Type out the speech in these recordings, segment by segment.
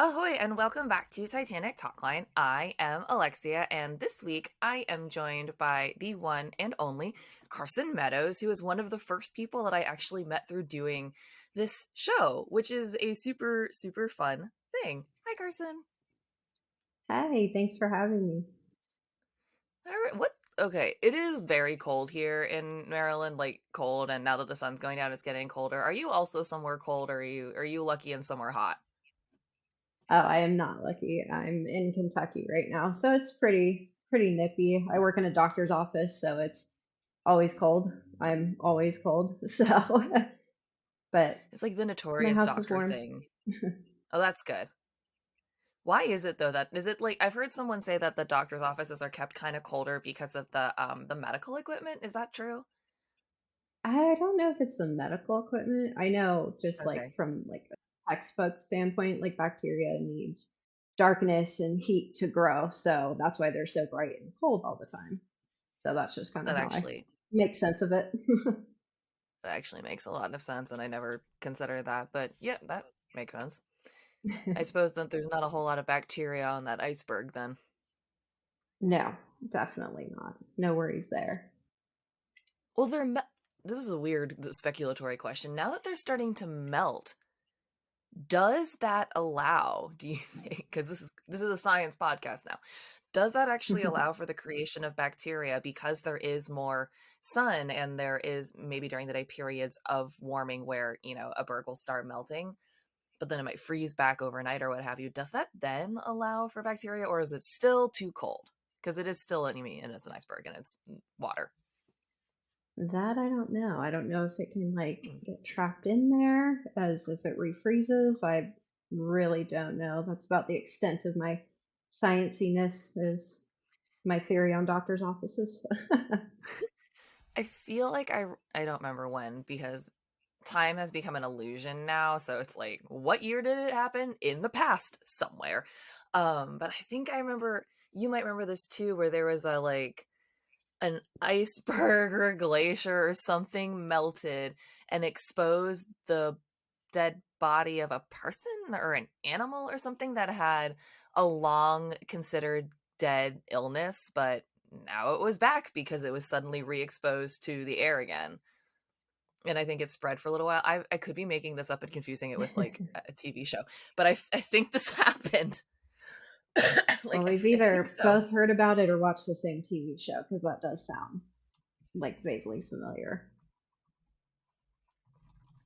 Ahoy, and welcome back to Titanic Talkline. I am Alexia, and this week I am joined by the one and only Carson Meadows, who is one of the first people that I actually met through doing this show, which is a super, super fun thing. Hi, Carson. Hi, thanks for having me. All right, what? Okay, it is very cold here in Maryland, like cold, and now that the sun's going down, it's getting colder. Are you also somewhere cold, or are you lucky in somewhere hot? Oh, I am not lucky. I'm in Kentucky right now, so it's pretty nippy. I work in a doctor's office, so it's always cold. I'm always cold. So, but It's like the my notorious house is doctor warm. thing. Oh, that's good. Why is it though that is it like I've heard someone say that the doctor's offices are kept kind of colder because of the medical equipment? Is that true? I don't know if it's the medical equipment. I know just like Okay. from like a textbook standpoint, like bacteria needs darkness and heat to grow, so that's why they're so bright and cold all the time. So that's just kind of That how I actually make sense of it. that actually makes a lot of sense and I never considered that, but yeah, that makes sense. I suppose that there's not a whole lot of bacteria on that iceberg then. No, definitely not. No worries there. Well, this is a weird speculatory question. Now that they're starting to melt, does that allow, do you think, because this is a science podcast now, does that actually allow for the creation of bacteria because there is more sun and there is maybe during the day periods of warming where, a berg will start melting, but then it might freeze back overnight or what have you? Does that then allow for bacteria or is it still too cold? Because it is still, I mean, it's an iceberg and it's water. That I don't know. I don't know if it can like Hmm. get trapped in there as if it refreezes. I really don't know. That's about the extent of my scienciness is my theory on doctors' offices. I feel like I don't remember when because time has become an illusion now, so it's like what year did it happen in the past somewhere. But I think I remember, you might remember this too, where there was a like an iceberg or a glacier or something melted and exposed the dead body of a person or an animal or something that had a long considered dead illness, but now it was back because it was suddenly re-exposed to the air again. And I think it spread for a little while. I could be making this up and confusing it with like a TV show, but I think this happened. Well, Like we've I think either so. both heard about it or watched the same TV show because that does sound like vaguely familiar.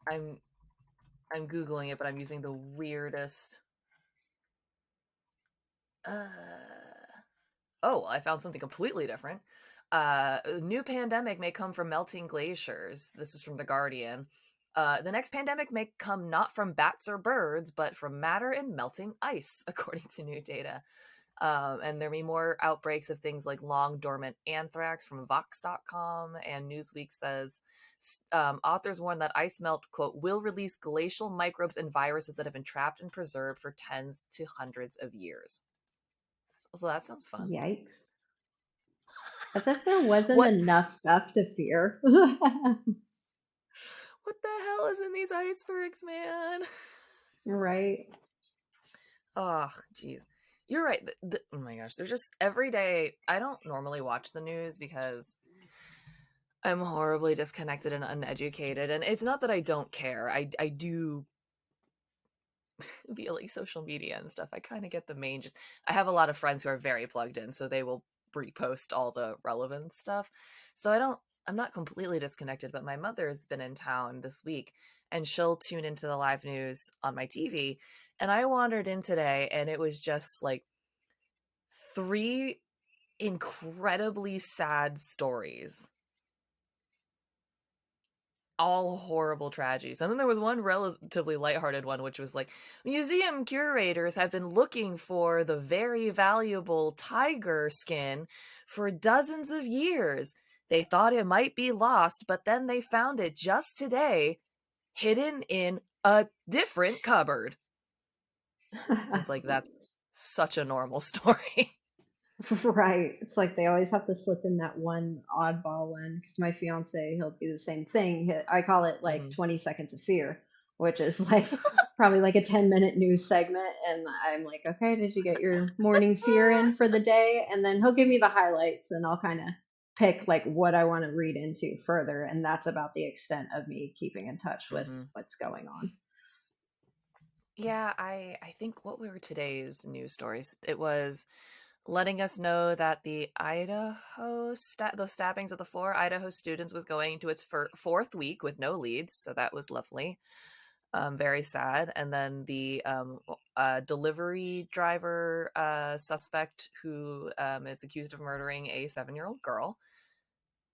I'm I'm googling it, but I'm using the weirdest. Uh, oh, I found something completely different. A new pandemic may come from melting glaciers. This is from The Guardian. The next pandemic may come not from bats or birds, but from matter and melting ice, according to new data. And there may be more outbreaks of things like long dormant anthrax from Vox.com. And Newsweek says authors warn that ice melt, quote, will release glacial microbes and viruses that have been trapped and preserved for tens to hundreds of years. So that sounds fun. Yikes. As if there wasn't What enough stuff to fear. what the hell is in these icebergs, man? Right. Oh, jeez. You're right. Oh my gosh, they're just every day. I don't normally watch the news because I'm horribly disconnected and uneducated. And it's not that I don't care. I do via like social media and stuff. I kind of get the main just I have a lot of friends who are very plugged in, so they will repost all the relevant stuff. So I'm not completely disconnected, but my mother has been in town this week and she'll tune into the live news on my TV. And I wandered in today and it was just like three incredibly sad stories, all horrible tragedies. And then there was one relatively lighthearted one, which was like museum curators have been looking for the very valuable tiger skin for dozens of years. They thought it might be lost, but then they found it just today, hidden in a different cupboard. And it's like, that's such a normal story. Right. It's like they always have to slip in that one oddball one. Because my fiance, he'll do the same thing. I call it like Mhm. 20 seconds of fear, which is like probably like a 10-minute news segment. And I'm like, okay, did you get your morning fear in for the day? And then he'll give me the highlights and I'll kind of pick like what I want to read into further. And that's about the extent of me keeping in touch with Hmm. what's going on. Yeah, I think what were today's news stories? It was letting us know that the those stabbings at the four Idaho students was going to its fourth week with no leads, so that was lovely. Very sad. And then the delivery driver suspect who is accused of murdering a 7-year-old girl.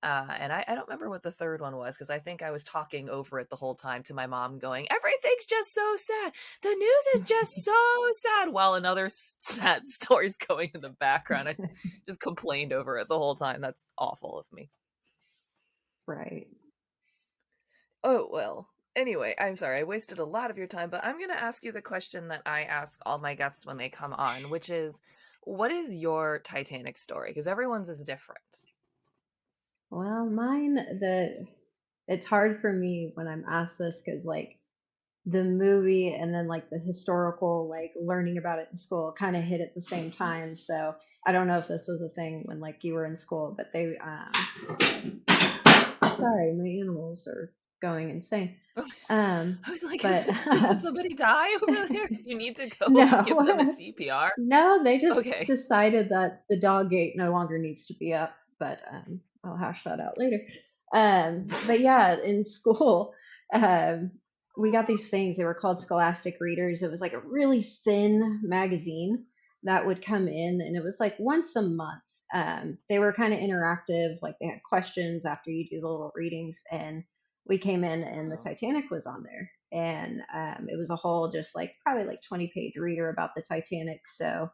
And I don't remember what the third one was because I think I was talking over it the whole time to my mom, going, "Everything's just so sad. The news is just so sad," while another sad story's going in the background. I just complained over it the whole time. That's awful of me. Right. Oh, well. Anyway, I'm sorry, I wasted a lot of your time, but I'm going to ask you the question that I ask all my guests when they come on, which is, what is your Titanic story? Because everyone's is different. Well, mine, it's hard for me when I'm asked this because like the movie and then like the historical like learning about it in school kind of hit at the same time. So I don't know if this was a thing when like you were in school, but they sorry, my animals are going insane. Um, I was like, but did somebody die over there? You need to go give them a no, CPR? no, they just Okay. decided that the dog gate no longer needs to be up, but I'll hash that out later. But yeah, in school, um, we got these things. They were called Scholastic Readers. It was like a really thin magazine that would come in, and it was like once a month. They were kind of interactive, like they had questions after you do the little readings, and we came in, and the Oh. Titanic was on there, and it was a whole just like probably like 20-page reader about the Titanic. So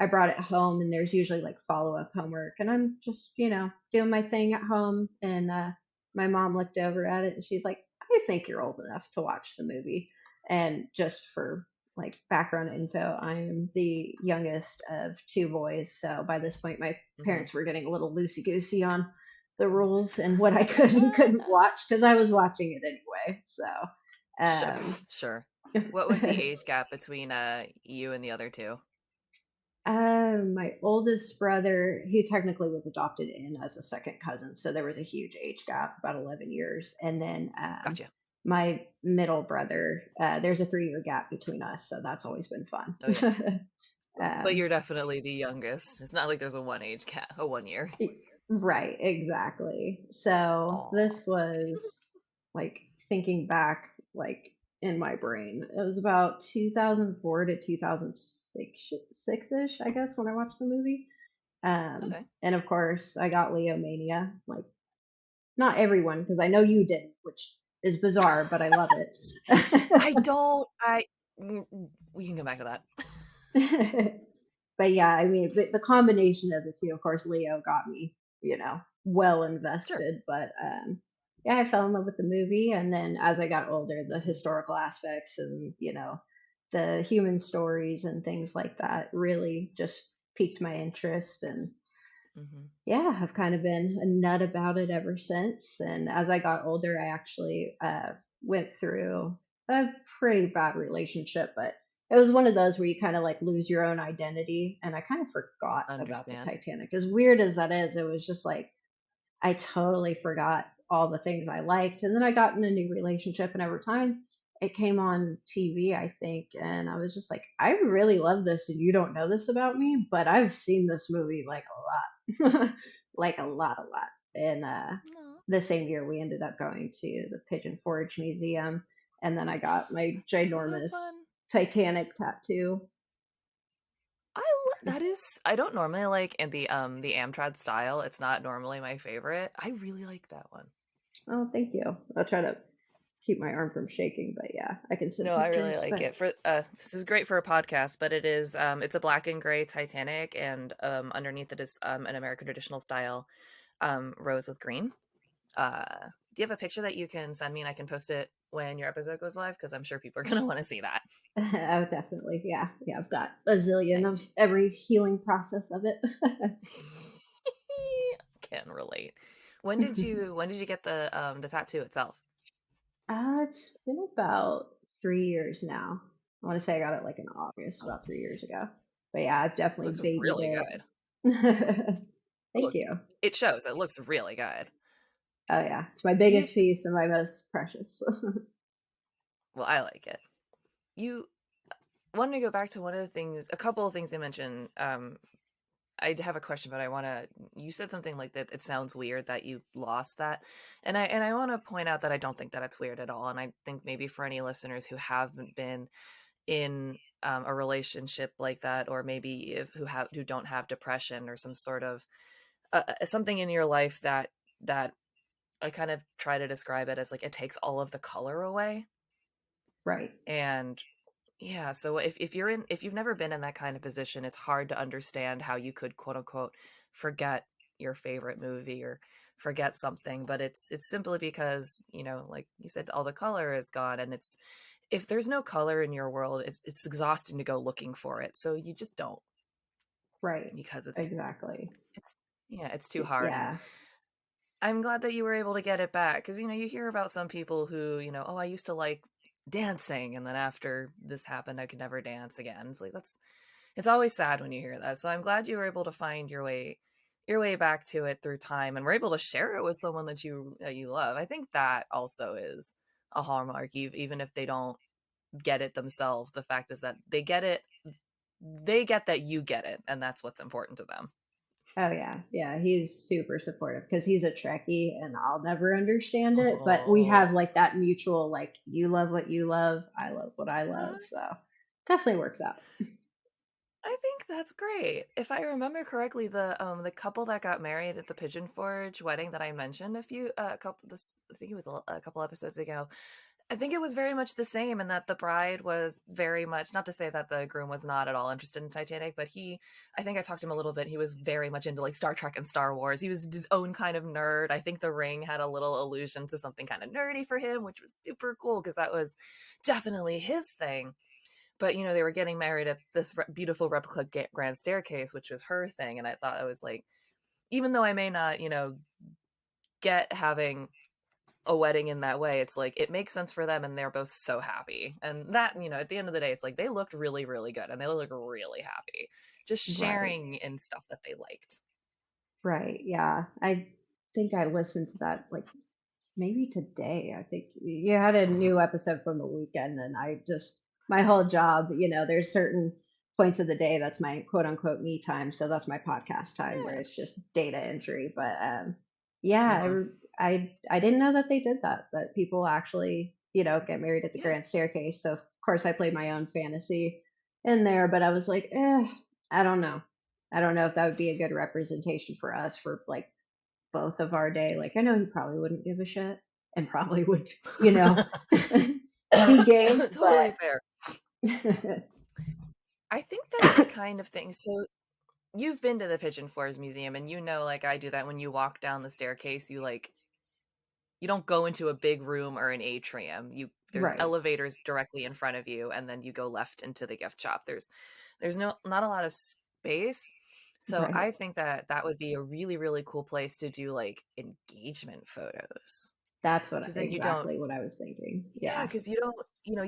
I brought it home, and there's usually like follow up homework, and I'm just doing my thing at home, and my mom looked over at it, and she's like, I think you're old enough to watch the movie. And just for like background info, I am the youngest of two boys, so by this point my Hmm. parents were getting a little loosey goosey on the rules and what I could and couldn't watch because I was watching it anyway. So, Sure. um, Sure. What was the age gap between you and the other two? my oldest brother, he technically was adopted in as a second cousin, so there was a huge age gap, about 11 years. And then Gotcha. my middle brother, there's a 3-year gap between us, so that's always been fun. Oh yeah. But um, you're definitely the youngest. It's not like there's a one age gap, a 1 year. right, exactly. So Aw. this was like thinking back, like in my brain, it was about 2004 to 2006 ish, I guess, when I watched the movie. Okay. And of course, I got Leo mania. Like, not everyone, because I know you didn't, which is bizarre, but I love I it. don't. We can come back to that. But yeah, I mean, the combination of the two, of course, Leo got me, well Sure. invested. But yeah, I fell in love with the movie, and then as I got older, the historical aspects and the human stories and things like that really just piqued my interest. And Hmm. yeah, I've kind of been a nut about it ever since. And as I got older, I actually went through a pretty bad relationship, but it was one of those where you kind of like lose your own identity. And I kind of forgot about the Understand. Titanic. As weird as that is, it was just like I totally forgot all the things I liked. And then I got in a new relationship, and over time, it came on TV, I think. And I was just like, I really love this, and you don't know this about me, but I've seen this movie like a lot, like a lot, a lot. And No. the same year, we ended up going to the Pigeon Forge Museum. And then I got my Oh, ginormous fun. Titanic tattoo. That is. I don't normally like in the Amtrad style. It's not normally my favorite. I really like that one. Oh, thank you. I'll try to keep my arm from shaking, but yeah, I can send No, I really pictures. like But it. For this is great for a podcast, but it's a black and gray Titanic, and underneath it is an American traditional style rose with green. Do you have a picture that you can send me and I can post it when your episode goes live? Because I'm sure people are gonna want to see that. oh, definitely. Yeah. Yeah. I've got a zillion Nice. of every healing process of it. Can relate. When did you get the tattoo itself? It's been about 3 years now. I want to say I got it like in August, Oh, about 3 years ago. But yeah, I've it definitely looks babied really it. good. It Thank looks, you. it shows. It looks really good. Oh yeah, it's my You, biggest piece and my most precious. well, I like it. You wanted to go back to one of the things, a couple of things you mentioned. I have a question, but I want to. You said something like that. It sounds weird that you lost that, and I want to point out that I don't think that it's weird at all. And I think maybe for any listeners who haven't been in a relationship like that, or maybe if who don't have depression or some sort of something in your life that I kind of try to describe it as like it takes all of the color away. Right, And yeah, so if you've never been in that kind of position, it's hard to understand how you could quote unquote forget your favorite movie or forget something, but it's simply because, like you said, all the color is gone, and it's if there's no color in your world, it's exhausting to go looking for it. So you just don't, right, because exactly. it's yeah, it's too hard. And Yeah, I'm glad that you were able to get it back, because you hear about some people who, oh, I used to like dancing, and then after this happened I could never dance again. It's like it's always sad when you hear that. So I'm glad you were able to find your way back to it through time, and were able to share it with someone that you love. I think that also is a hallmark, even if they don't get it themselves. The fact is that they get that you get it, and that's what's important to them. oh yeah, yeah. He's super supportive because he's a Trekkie and I'll never understand it. But we have Oh, like that mutual, like, you love what you love, I love what I love. So definitely works out. I think that's great. If I remember correctly, the couple that got married at the Pigeon Forge wedding that I mentioned a couple this I think it was a couple episodes ago. I think it was very much the same, and that the bride was very much, not to say that the groom was not at all interested in Titanic, but I think I talked to him a little bit. He was very much into like Star Trek and Star Wars. He was his own kind of nerd. I think the ring had a little allusion to something kind of nerdy for him, which was super cool because that was definitely his thing. But they were getting married at this beautiful replica grand staircase, which was her thing. And I thought, I was like, even though I may not get having a wedding in that way, it's like it makes sense for them, and they're both so happy. And that, at the end of the day, it's like they looked really really good, and they look really happy just Right. sharing in stuff that they liked. Right. Yeah. I think I listened to that like maybe today. I think you had a new episode from the weekend, and I just, my whole job, there's certain points of the day that's my quote unquote me time. So that's my podcast time where Yeah. it's just data entry. But yeah, Hmm. I didn't know that they did that, that people actually, get married at the Yeah. grand staircase. So of course I played my own fantasy in there, but I was like, I don't know. I don't know if that would be a good representation for us for like both of our day. Like, I know he probably wouldn't give a shit and probably would, be game, Totally but fair. I think that's the kind of thing. So you've been to the Pigeon Forge Museum, and like I do, that when you walk down the staircase, you don't go into a big room or an atrium. There's right, elevators directly in front of you, and then you go left into the gift shop. There's no not a lot of space. So right. I think that would be a really really cool place to do like engagement photos, That's because then you don't. exactly what I was thinking. Yeah, Yeah, because you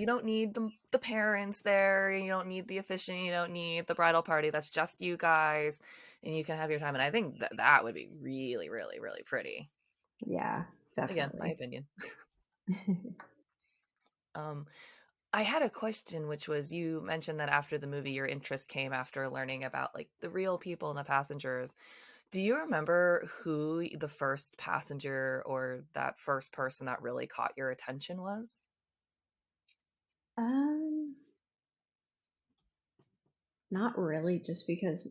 don't need the parents there, you don't need the officiant, you don't need the bridal party. That's just you guys, and you can have your time. And I think that would be really really really pretty. yeah, Again, my definitely. opinion. um I had a question, which was, you mentioned that after the movie, your interest came after learning about like the real people and the passengers. Do you remember who the first passenger or that first person that really caught your attention was? um, Not really, just because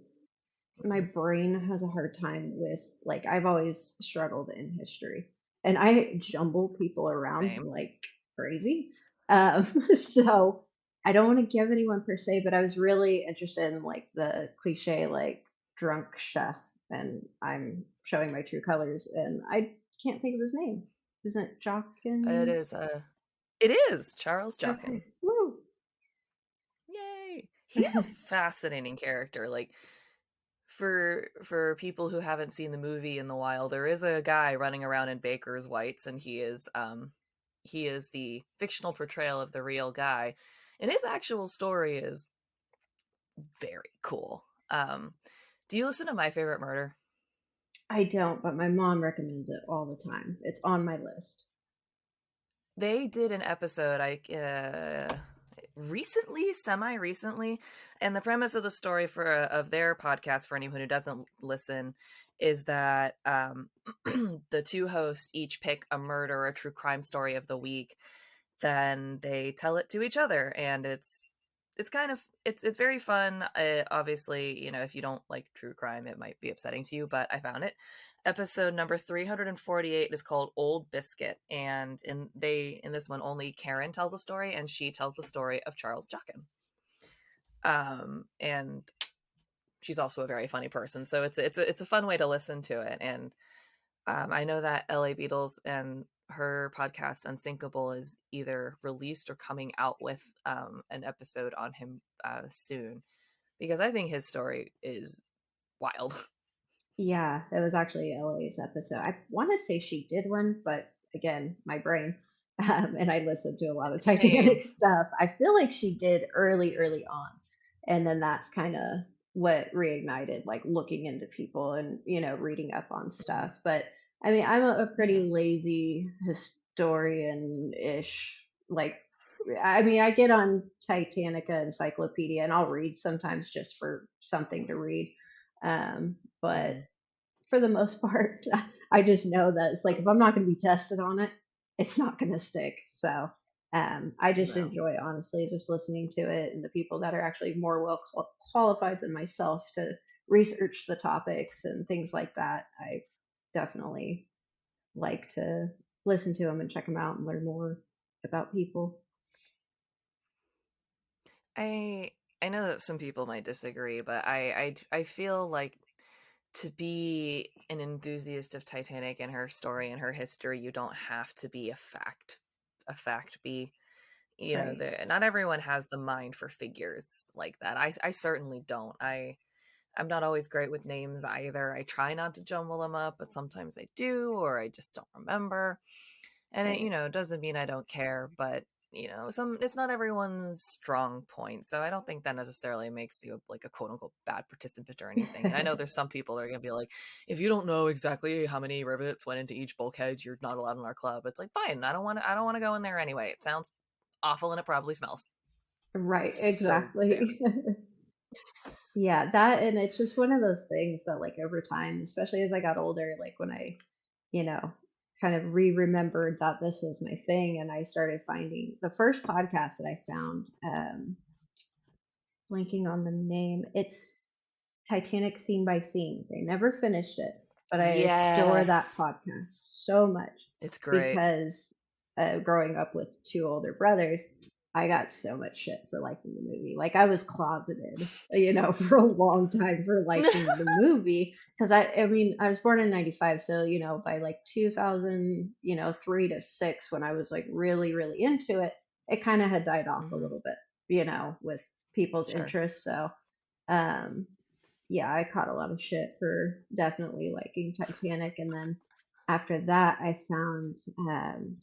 my Mhm. brain has a hard time with, like, I've always struggled in history and I jumble people around Same. like crazy. So I don't want to give anyone per se, but I was really interested in like the cliche like drunk chef, and I'm showing my true colors and I can't think of his name. Isn't it It Jockin? is it is Charles Jockin. Okay. Woo. Yay. He's a fascinating character. Like, for people who haven't seen the movie in the while, there is a guy running around in Baker's Whites, and he is the fictional portrayal of the real guy, and his actual story is very cool. Do you listen to My Favorite Murder? I don't, but my mom recommends it all the time. It's on my list. They did an episode, recently, semi recently, and the premise of the story for of their podcast, for anyone who doesn't listen, is that the two hosts each pick a murder or a true crime story of the week. Then they tell it to each other, and it's kind of it's very fun. Obviously, if you don't like true crime, it might be upsetting to you, but I found it. Episode number 348 is called Old Biscuit, and in this one only Karen tells a story, and she tells the story of Charles Jockin. And she's also a very funny person, so it's a fun way to listen to it. And I know that LA Beatles and her podcast Unsinkable is either released or coming out with an episode on him soon, because I think his story is wild. Yeah, it was actually LA's episode. I want to say she did one, but again, my brain. And I listened to a lot of Same. Titanic stuff. I feel like she did early on. And then that's kind of what reignited like looking into people and, reading up on stuff. But I mean, I'm a Yeah. pretty lazy historian-ish. Like, I mean, I get on Titanica Encyclopedia and I'll read sometimes just for something to read. But Mm-hmm. for the most part, I just know that it's like if I'm not going to be tested on it, it's not going to stick. So I just No. enjoy honestly just listening to it and the people that are actually more qualified than myself to research the topics and things like that. I definitely like to listen to them and check them out and learn more about people. I I know that some people might disagree, but I feel like to be an enthusiast of Titanic and her story and her history, you don't have to be a fact be. Right. Not everyone has the mind for figures like that. I certainly don't. I'm not always great with names either. I try not to jumble them up, but sometimes I do, or I just don't remember. And it, Right. doesn't mean I don't care, but it's not everyone's strong point. So I don't think that necessarily makes you like a quote unquote bad participant or anything. And I know there's some people that are gonna be like, if you don't know exactly how many rivets went into each bulkhead, you're not allowed in our club. It's like, fine, I don't want to go in there anyway. It sounds awful and it probably smells. Right. So there. Exactly. Yeah, that and it's just one of those things that like over time, especially as I got older, like when I, you know, kind of remembered that this was my thing and I started finding the first podcast that I found, blanking on the name. It's Titanic Scene by Scene. They never finished it, but I adore that Yes. podcast so much It's great. because growing up with two older brothers, I got so much shit for liking the movie. Like I was closeted, for a long time for liking the movie because I mean, I was born in '95, so by like 2000, 3 to 6, when I was like really, really into it, it kind of had died off a Hmm. little bit, with people's Sure. interests. So, um, yeah, I caught a lot of shit for definitely liking Titanic. And then after that, I found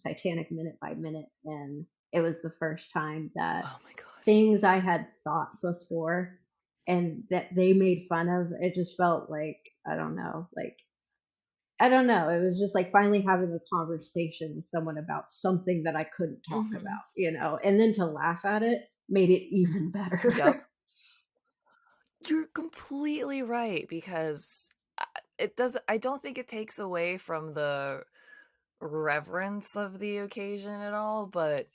Titanic Minute by Minute. And it was the first time that Oh my god. things I had thought before and that they made fun of, it just felt like, I don't know. It was just like finally having a conversation with someone about something that I couldn't talk Hmm. about, and then to laugh at it made it even Yep. better. You're completely right, because it does I don't think it takes away from the reverence of the occasion at all, but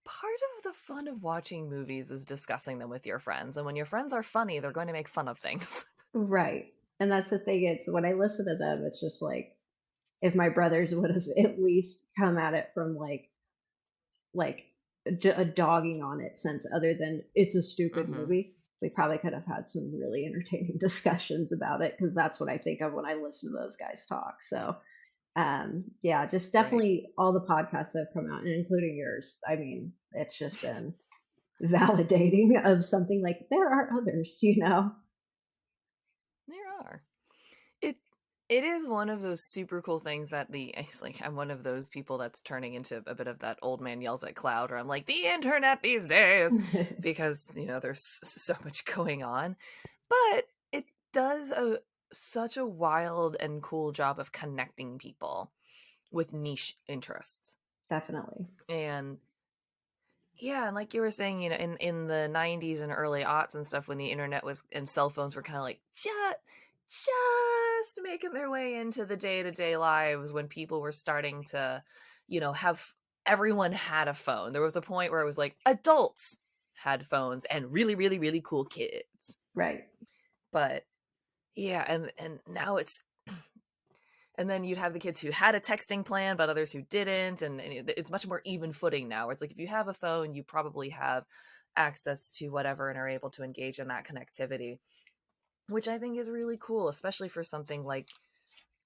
part of the fun of watching movies is discussing them with your friends, and when your friends are funny, they're going to make fun of things. Right. And that's the thing. It's when I listen to them, it's just like if my brothers would have at least come at it from like a dogging on it sense other than it's a stupid Hmm. movie, we probably could have had some really entertaining discussions about it because that's what I think of when I listen to those guys talk. So, yeah, just Right. definitely all the podcasts that have come out and including yours. I mean, it's just been validating of something like there are others. There are. It It is one of those super cool things that it's like I'm one of those people that's turning into a bit of that old man yells at cloud, or I'm like the internet these days because there's so much going on, but it does such a wild and cool job of connecting people with niche interests. Definitely. And yeah, and like you were saying, in the 90s and early aughts and stuff, when the internet was and cell phones were kind of like just making their way into the day-to-day lives, when people were starting to, have everyone had a phone. There was a point where it was like adults had phones and really, really, really cool kids. Right. But yeah, and now and then you'd have the kids who had a texting plan, but others who didn't. And it's much more even footing now. It's like if you have a phone, you probably have access to whatever and are able to engage in that connectivity, which I think is really cool, especially for something like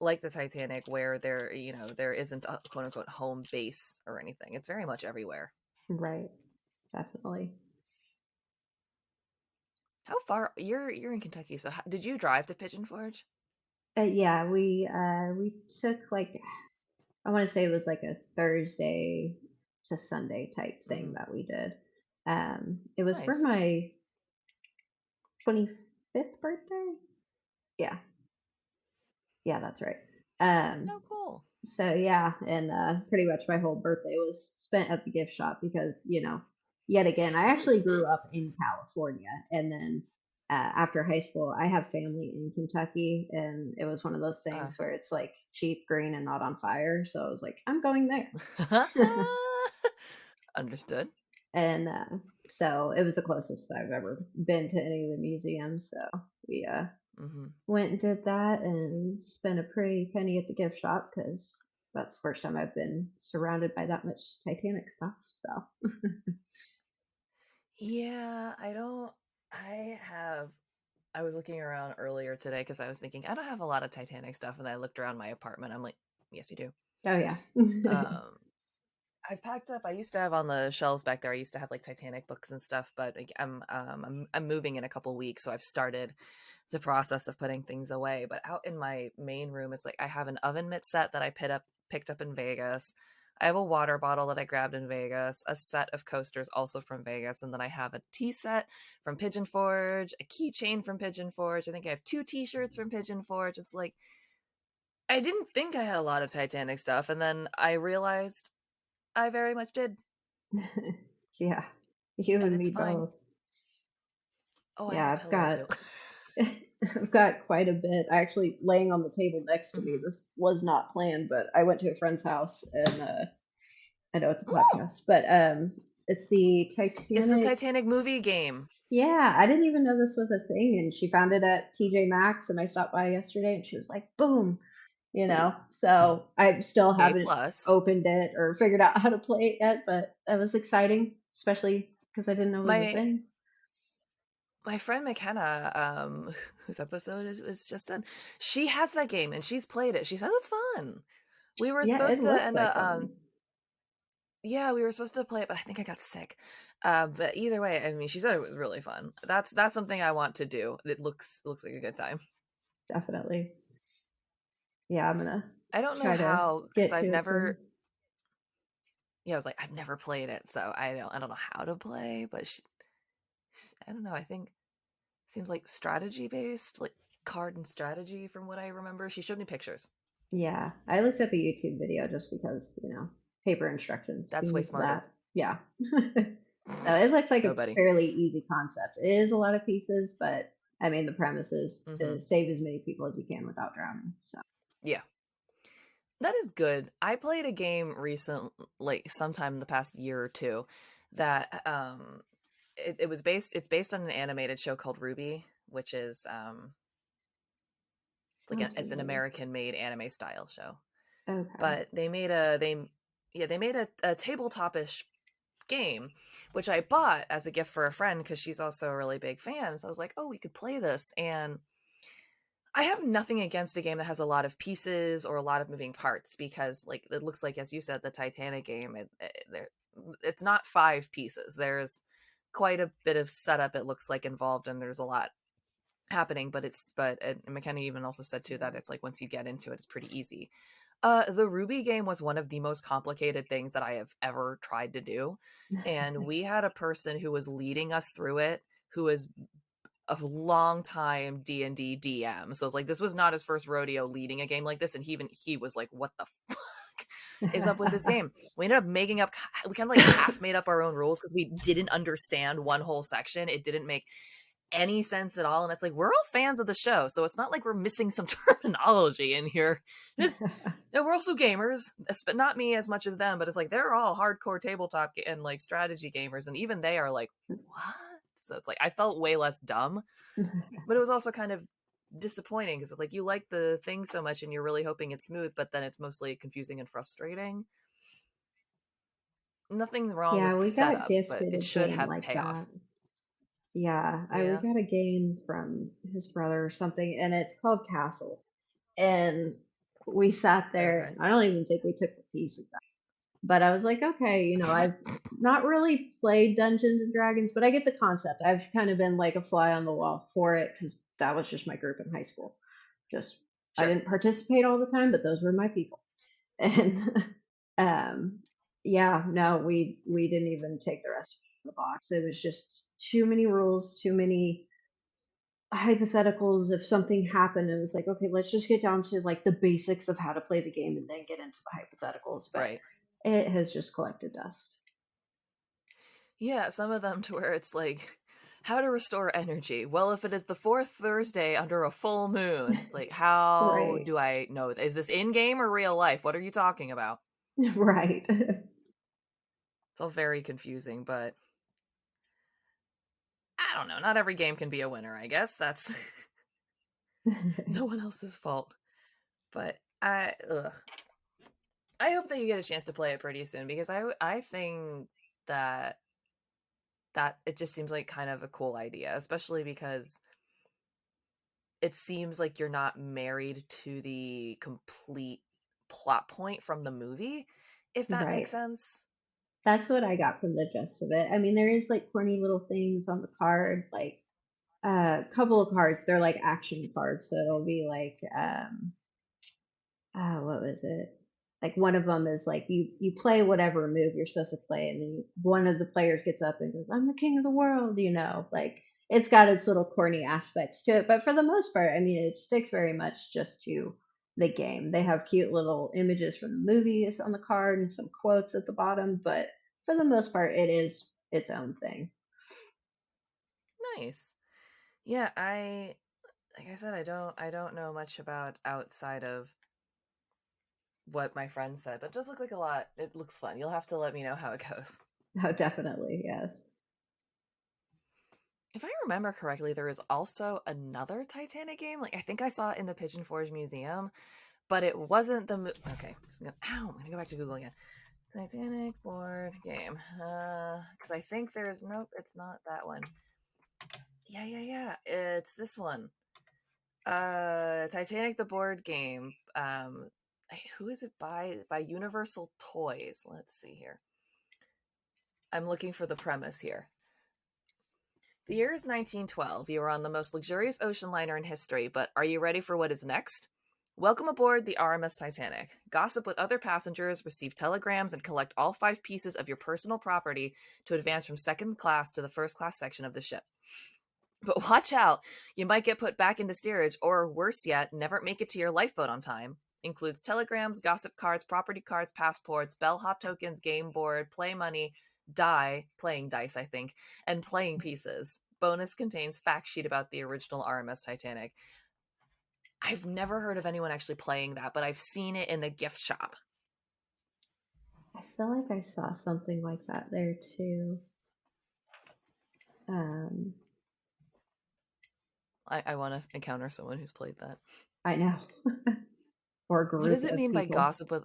the Titanic, where there isn't a quote unquote home base or anything. It's very much everywhere. Right. Definitely. How far you're in Kentucky? So did you drive to Pigeon Forge? Yeah, we took like, I want to say it was like a Thursday to Sunday type thing Hmm. that we did. It was for Nice. my 25th birthday. Yeah, yeah, that's right. Um, Oh, cool. so yeah, and pretty much my whole birthday was spent at the gift shop because, yet again, I actually grew up in California, and then after high school, I have family in Kentucky, and it was one of those uh, things where it's like cheap, green, and not on fire. So I was like, I'm going there. Understood. And so it was the closest I've ever been to any of the museums. So we Hmm. went and did that and spent a pretty penny at the gift shop because that's the first time I've been surrounded by that much Titanic stuff. So Yeah, I don't. I have. I was looking around earlier today because I was thinking I don't have a lot of Titanic stuff, and I looked around my apartment. I'm like, yes, you do. oh yeah. Um, I've packed up. I used to have on the shelves back there. I used to have like Titanic books and stuff, but like, I'm moving in a couple weeks, so I've started the process of putting things away. But out in my main room, it's like I have an oven mitt set that I picked up in Vegas. I have a water bottle that I grabbed in Vegas, a set of coasters also from Vegas, and then I have a tea set from Pigeon Forge, a keychain from Pigeon Forge. I think I have two t-shirts from Pigeon Forge. It's like I didn't think I had a lot of Titanic stuff, and then I realized I very much did, Yeah, you and and it's me fine. both. Oh, I have Yeah, a I've pillow got too. I've got quite a bit actually laying on the table next to me. Hmm. This was not planned, but I went to a friend's house and I know it's a Ooh, podcast, but it's the it's the Titanic. Titanic movie game. Yeah, I didn't even know this was a thing, and she found it at TJ Maxx, and I stopped by yesterday, and she was like, "Boom," So I still A haven't plus. opened it or figured out how to play it yet, but that was exciting, especially because I didn't know it was a My thing. my friend McKenna, whose episode is just done, she has that game and she's played it. She says it's fun. We were Yeah, it supposed to looks end like up, fun. yeah, we were supposed to play it, but I think I got sick. But either way, I mean, she said it was really fun. That's something I want to do. It looks like a good time. Definitely. Yeah, I'm gonna I don't know try to how because get to I've it soon. never. Yeah, I was like, I've never played it, so I don't know how to play. But I don't know. I think seems like strategy based, like card and strategy from what I remember. She showed me pictures. Yeah, I looked up a YouTube video just because, paper instructions. Who That's way needs smarter. that? Yeah. So it looks like a Nobody. fairly easy concept. It is a lot of pieces, but I mean, the premise is Hmm. to save as many people as you can without drowning. So, Yeah, that is good. I played a game recent, like sometime in the past year or two, that it's based on an animated show called Ruby, which is sounds it's an familiar. American made anime style show. Okay. But they made a tabletop-ish game, which I bought as a gift for a friend because she's also a really big fan. So I was like, oh, we could play this. And I have nothing against a game that has a lot of pieces or a lot of moving parts because, like, it looks like, as you said, the Titanic game, it's not five pieces. There's quite a bit of setup, it looks like, involved, and there's a lot. happening, but McKenna even also said too that it's like once you get into it, it's pretty easy. The Ruby game was one of the most complicated things that I have ever tried to do, and we had a person who was leading us through it who was a long time D&D DM. So it's like this was not his first rodeo leading a game like this, and he was like, "What the fuck is up with this game?" We ended up making up. We kind of like half made up our own rules because we didn't understand one whole section. It didn't make any sense at all. And it's like, we're all fans of the show. So it's not like we're missing some terminology in here. Just, we're also gamers, but not me as much as them. But it's like, they're all hardcore tabletop and like strategy gamers. And even they are like, what? So it's like, I felt way less dumb, but it was also kind of disappointing because it's like, you like the thing so much and you're really hoping it's smooth, but then it's mostly confusing and frustrating. Nothing wrong Yeah, with we got setup, but gifted it a should game have like payoff. that. Yeah, we Yeah. got a game from his brother or something, and it's called Castle. And we sat there. Okay. I don't even think we took the pieces out. But I was like, okay, I've not really played Dungeons and Dragons, but I get the concept. I've kind of been like a fly on the wall for it because that was just my group in high school. Just I Sure. didn't participate all the time, but those were my people. And um, yeah, no, we didn't even take the rest of the box. It was just too many rules, too many hypotheticals. If something happened, it was like, okay, let's just get down to like the basics of how to play the game and then get into the hypotheticals. But Right. it has just collected dust. Yeah, some of them to where it's like, how to restore energy. Well, if it is the fourth Thursday under a full moon, it's like, how Right. do I know? Is this in game or real life? What are you talking about? Right. It's all very confusing, but I don't know. Not every game can be a winner, I guess. That's no one else's fault. But I hope that you get a chance to play it pretty soon because I think that it just seems like kind of a cool idea, especially because it seems like you're not married to the complete plot point from the movie, if that makes Right. sense. That's what I got from the gist of it. I mean, there is like corny little things on the card, like a couple of cards. They're like action cards, so it'll be like what was it? Like one of them is like you play whatever move you're supposed to play, and then one of the players gets up and goes, "I'm the king of the world," Like it's got its little corny aspects to it, but for the most part, I mean, it sticks very much just to the game. They have cute little images from the movies on the card and some quotes at the bottom, but for the most part, it is its own thing. Nice. Yeah, I like I said, I don't know much about outside of what my friend said, but it does look like a lot. It looks fun. You'll have to let me know how it goes. Oh, definitely, yes. If I remember correctly, there is also another Titanic game. Like I think I saw it in the Pigeon Forge Museum, but it wasn't the okay. Ow! I'm gonna go back to Google again. Titanic board game. Because I think there's nope. It's not that one. Yeah, yeah, yeah. It's this one. Titanic the board game. Who is it by? By Universal Toys. Let's see here. I'm looking for the premise here. The year is 1912. You are on the most luxurious ocean liner in history, but are you ready for what is next? Welcome aboard the RMS Titanic. Gossip with other passengers, receive telegrams, and collect all 5 pieces of your personal property to advance from second class to the first class section of the ship. But watch out, you might get put back into steerage, or worse yet, never make it to your lifeboat on time. Includes telegrams, gossip cards, property cards, passports, bellhop tokens, game board, play money, playing dice, I think, and playing pieces. Bonus contains fact sheet about the original RMS Titanic. I've never heard of anyone actually playing that, but I've seen it in the gift shop. I feel like I saw something like that there too. Um, I want to encounter someone who's played that. I know, or a What does group it of mean by people. gossip with?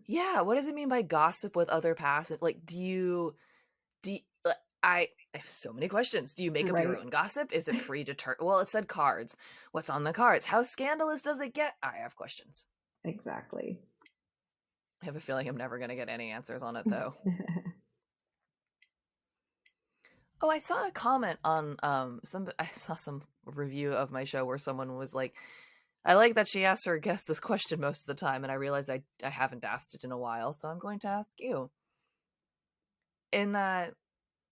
Yeah, what does it mean by gossip with other passengers? Like, do you, I have so many questions. Do you make up your Right. own gossip? Is it predetermined? Well, it said cards. What's on the cards? How scandalous does it get? I have questions. Exactly. I have a feeling I'm never going to get any answers on it, though. Oh, I saw a comment on some I saw some review of my show where someone was like, I like that she asks her guests this question most of the time, and I realized I haven't asked it in a while, so I'm going to ask you. In that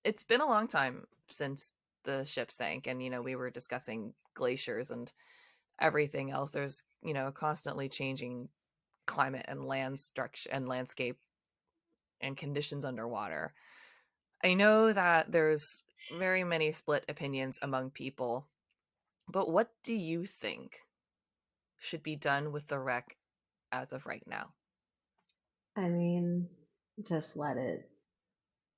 it's been a long time since the ship sank, and we were discussing glaciers and everything else. There's, constantly changing climate and land structure and landscape and conditions underwater. I know that there's very many split opinions among people, but what do you think should be done with the wreck as of right now? I mean, just let it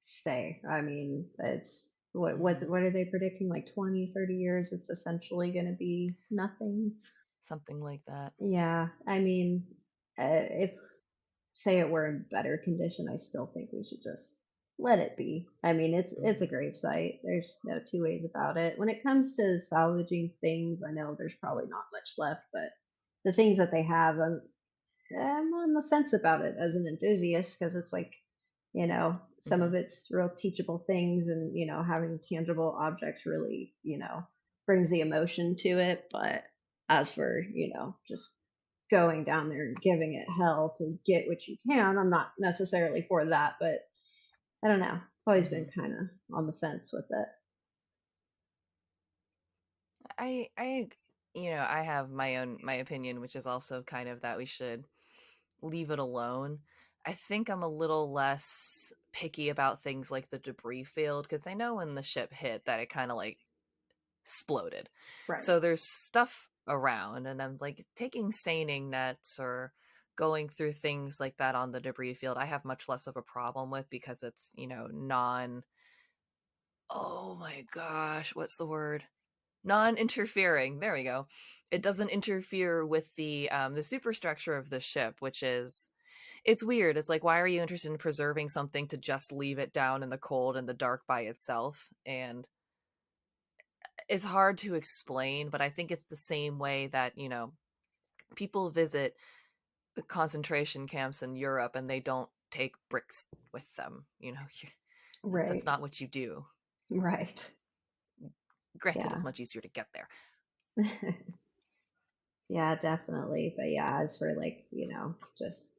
stay. I mean, it's Hmm. what are they predicting? Like 20, 30 years, it's essentially going to be nothing. Something like that. Yeah, I mean, if say it were in better condition, I still think we should just let it be. I mean, it's a Hmm. grave site. There's no two ways about it. When it comes to salvaging things, I know there's probably not much left, but the things that they have, I'm on the fence about it as an enthusiast because it's like, some Hmm. of it's real teachable things, and having tangible objects really, brings the emotion to it. But as for, just going down there and giving it hell to get what you can, I'm not necessarily for that. But I don't know. I've always been Hmm. kind of on the fence with it. I I have my opinion, which is also kind of that we should leave it alone. I think I'm a little less picky about things like the debris field because I know when the ship hit that it kind of like exploded. Right. So there's stuff around, and I'm like taking seining nets or going through things like that on the debris field. I have much less of a problem with because it's, non. Oh my gosh, what's the word? Non-interfering. There we go. It doesn't interfere with the superstructure of the ship, which is it's weird. It's like, why are you interested in preserving something to just leave it down in the cold and the dark by itself? And it's hard to explain, but I think it's the same way that, people visit the concentration camps in Europe and they don't take bricks with them. That's Right. not what you do. Right. Granted, Yeah. it's much easier to get there. Yeah, definitely. But yeah, as for like, just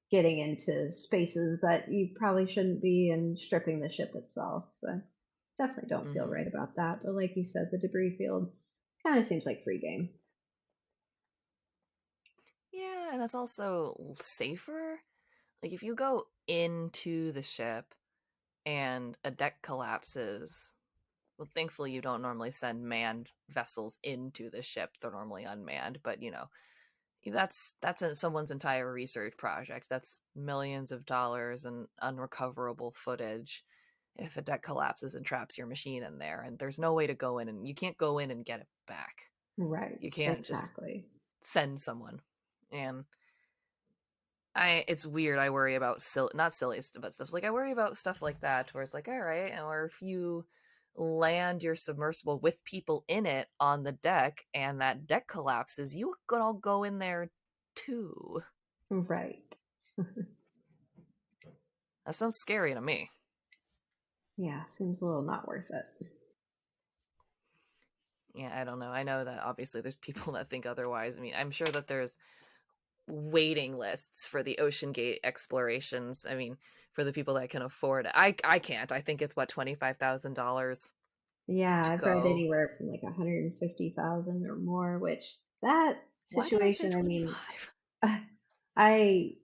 getting into spaces that you probably shouldn't be and stripping the ship itself, but definitely don't feel Hmm. right about that. But like you said, the debris field kind of seems like free game. Yeah, and it's also safer. Like, if you go into the ship and a deck collapses, well, thankfully, you don't normally send manned vessels into the ship. They're normally unmanned, but someone's entire research project. That's millions of dollars and unrecoverable footage if a deck collapses and traps your machine in there, and there's no way to go in, and you can't go in and get it back. Right. You can't just Exactly. send someone. And it's weird. I worry about not silly stuff, but stuff like I worry about stuff like that, where it's like, all right, or if you land your submersible with people in it on the deck and that deck collapses, you could all go in there too. Right. That sounds scary to me. Yeah, seems a little not worth it. Yeah, I don't know. I know that obviously there's people that think otherwise. I mean, I'm sure that there's waiting lists for the Ocean Gate explorations. I mean, for the people that can afford it. I can't. I think it's what, $25,000 Yeah, to I've read go. anywhere from like 150,000 or more, which that Why did I say situation, I mean, 25? I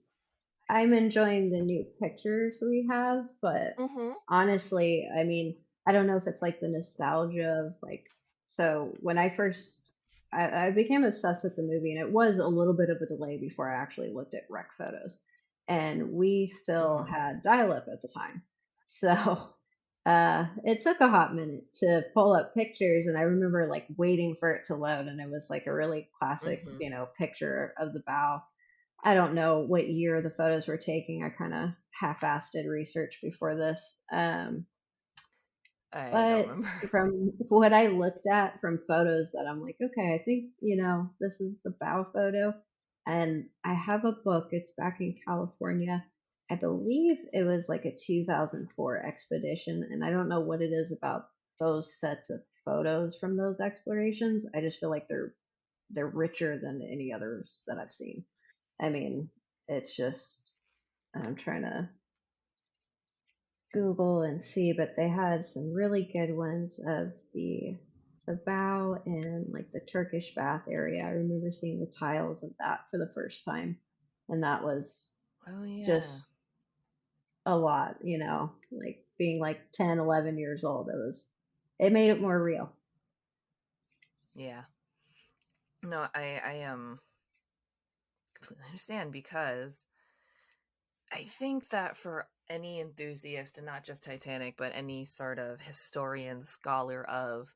I'm enjoying the new pictures we have, but Mhm. honestly, I mean, I don't know if it's like the nostalgia of like, so when I became obsessed with the movie, and it was a little bit of a delay before I actually looked at rec photos, and we still Mhm. had dial-up at the time. So it took a hot minute to pull up pictures, and I remember like waiting for it to load, and it was like a really classic, Mhm. picture of the bow. I don't know what year the photos were taking. I kind of half-assed did research before this. I don't But remember. from what I looked at from photos that I'm like, okay, I think, this is the bow photo. And I have a book, it's back in California. I believe it was like a 2004 expedition. And I don't know what it is about those sets of photos from those explorations, I just feel like they're richer than any others that I've seen. I mean, it's just I'm trying to Google and see, but they had some really good ones of the bow and like the Turkish bath area. I remember seeing the tiles of that for the first time, and that was Oh yeah. just a lot, like being like 10, 11 years old. It made it more real. Yeah. No, I completely understand because I think that for any enthusiast, and not just Titanic, but any sort of historian, scholar of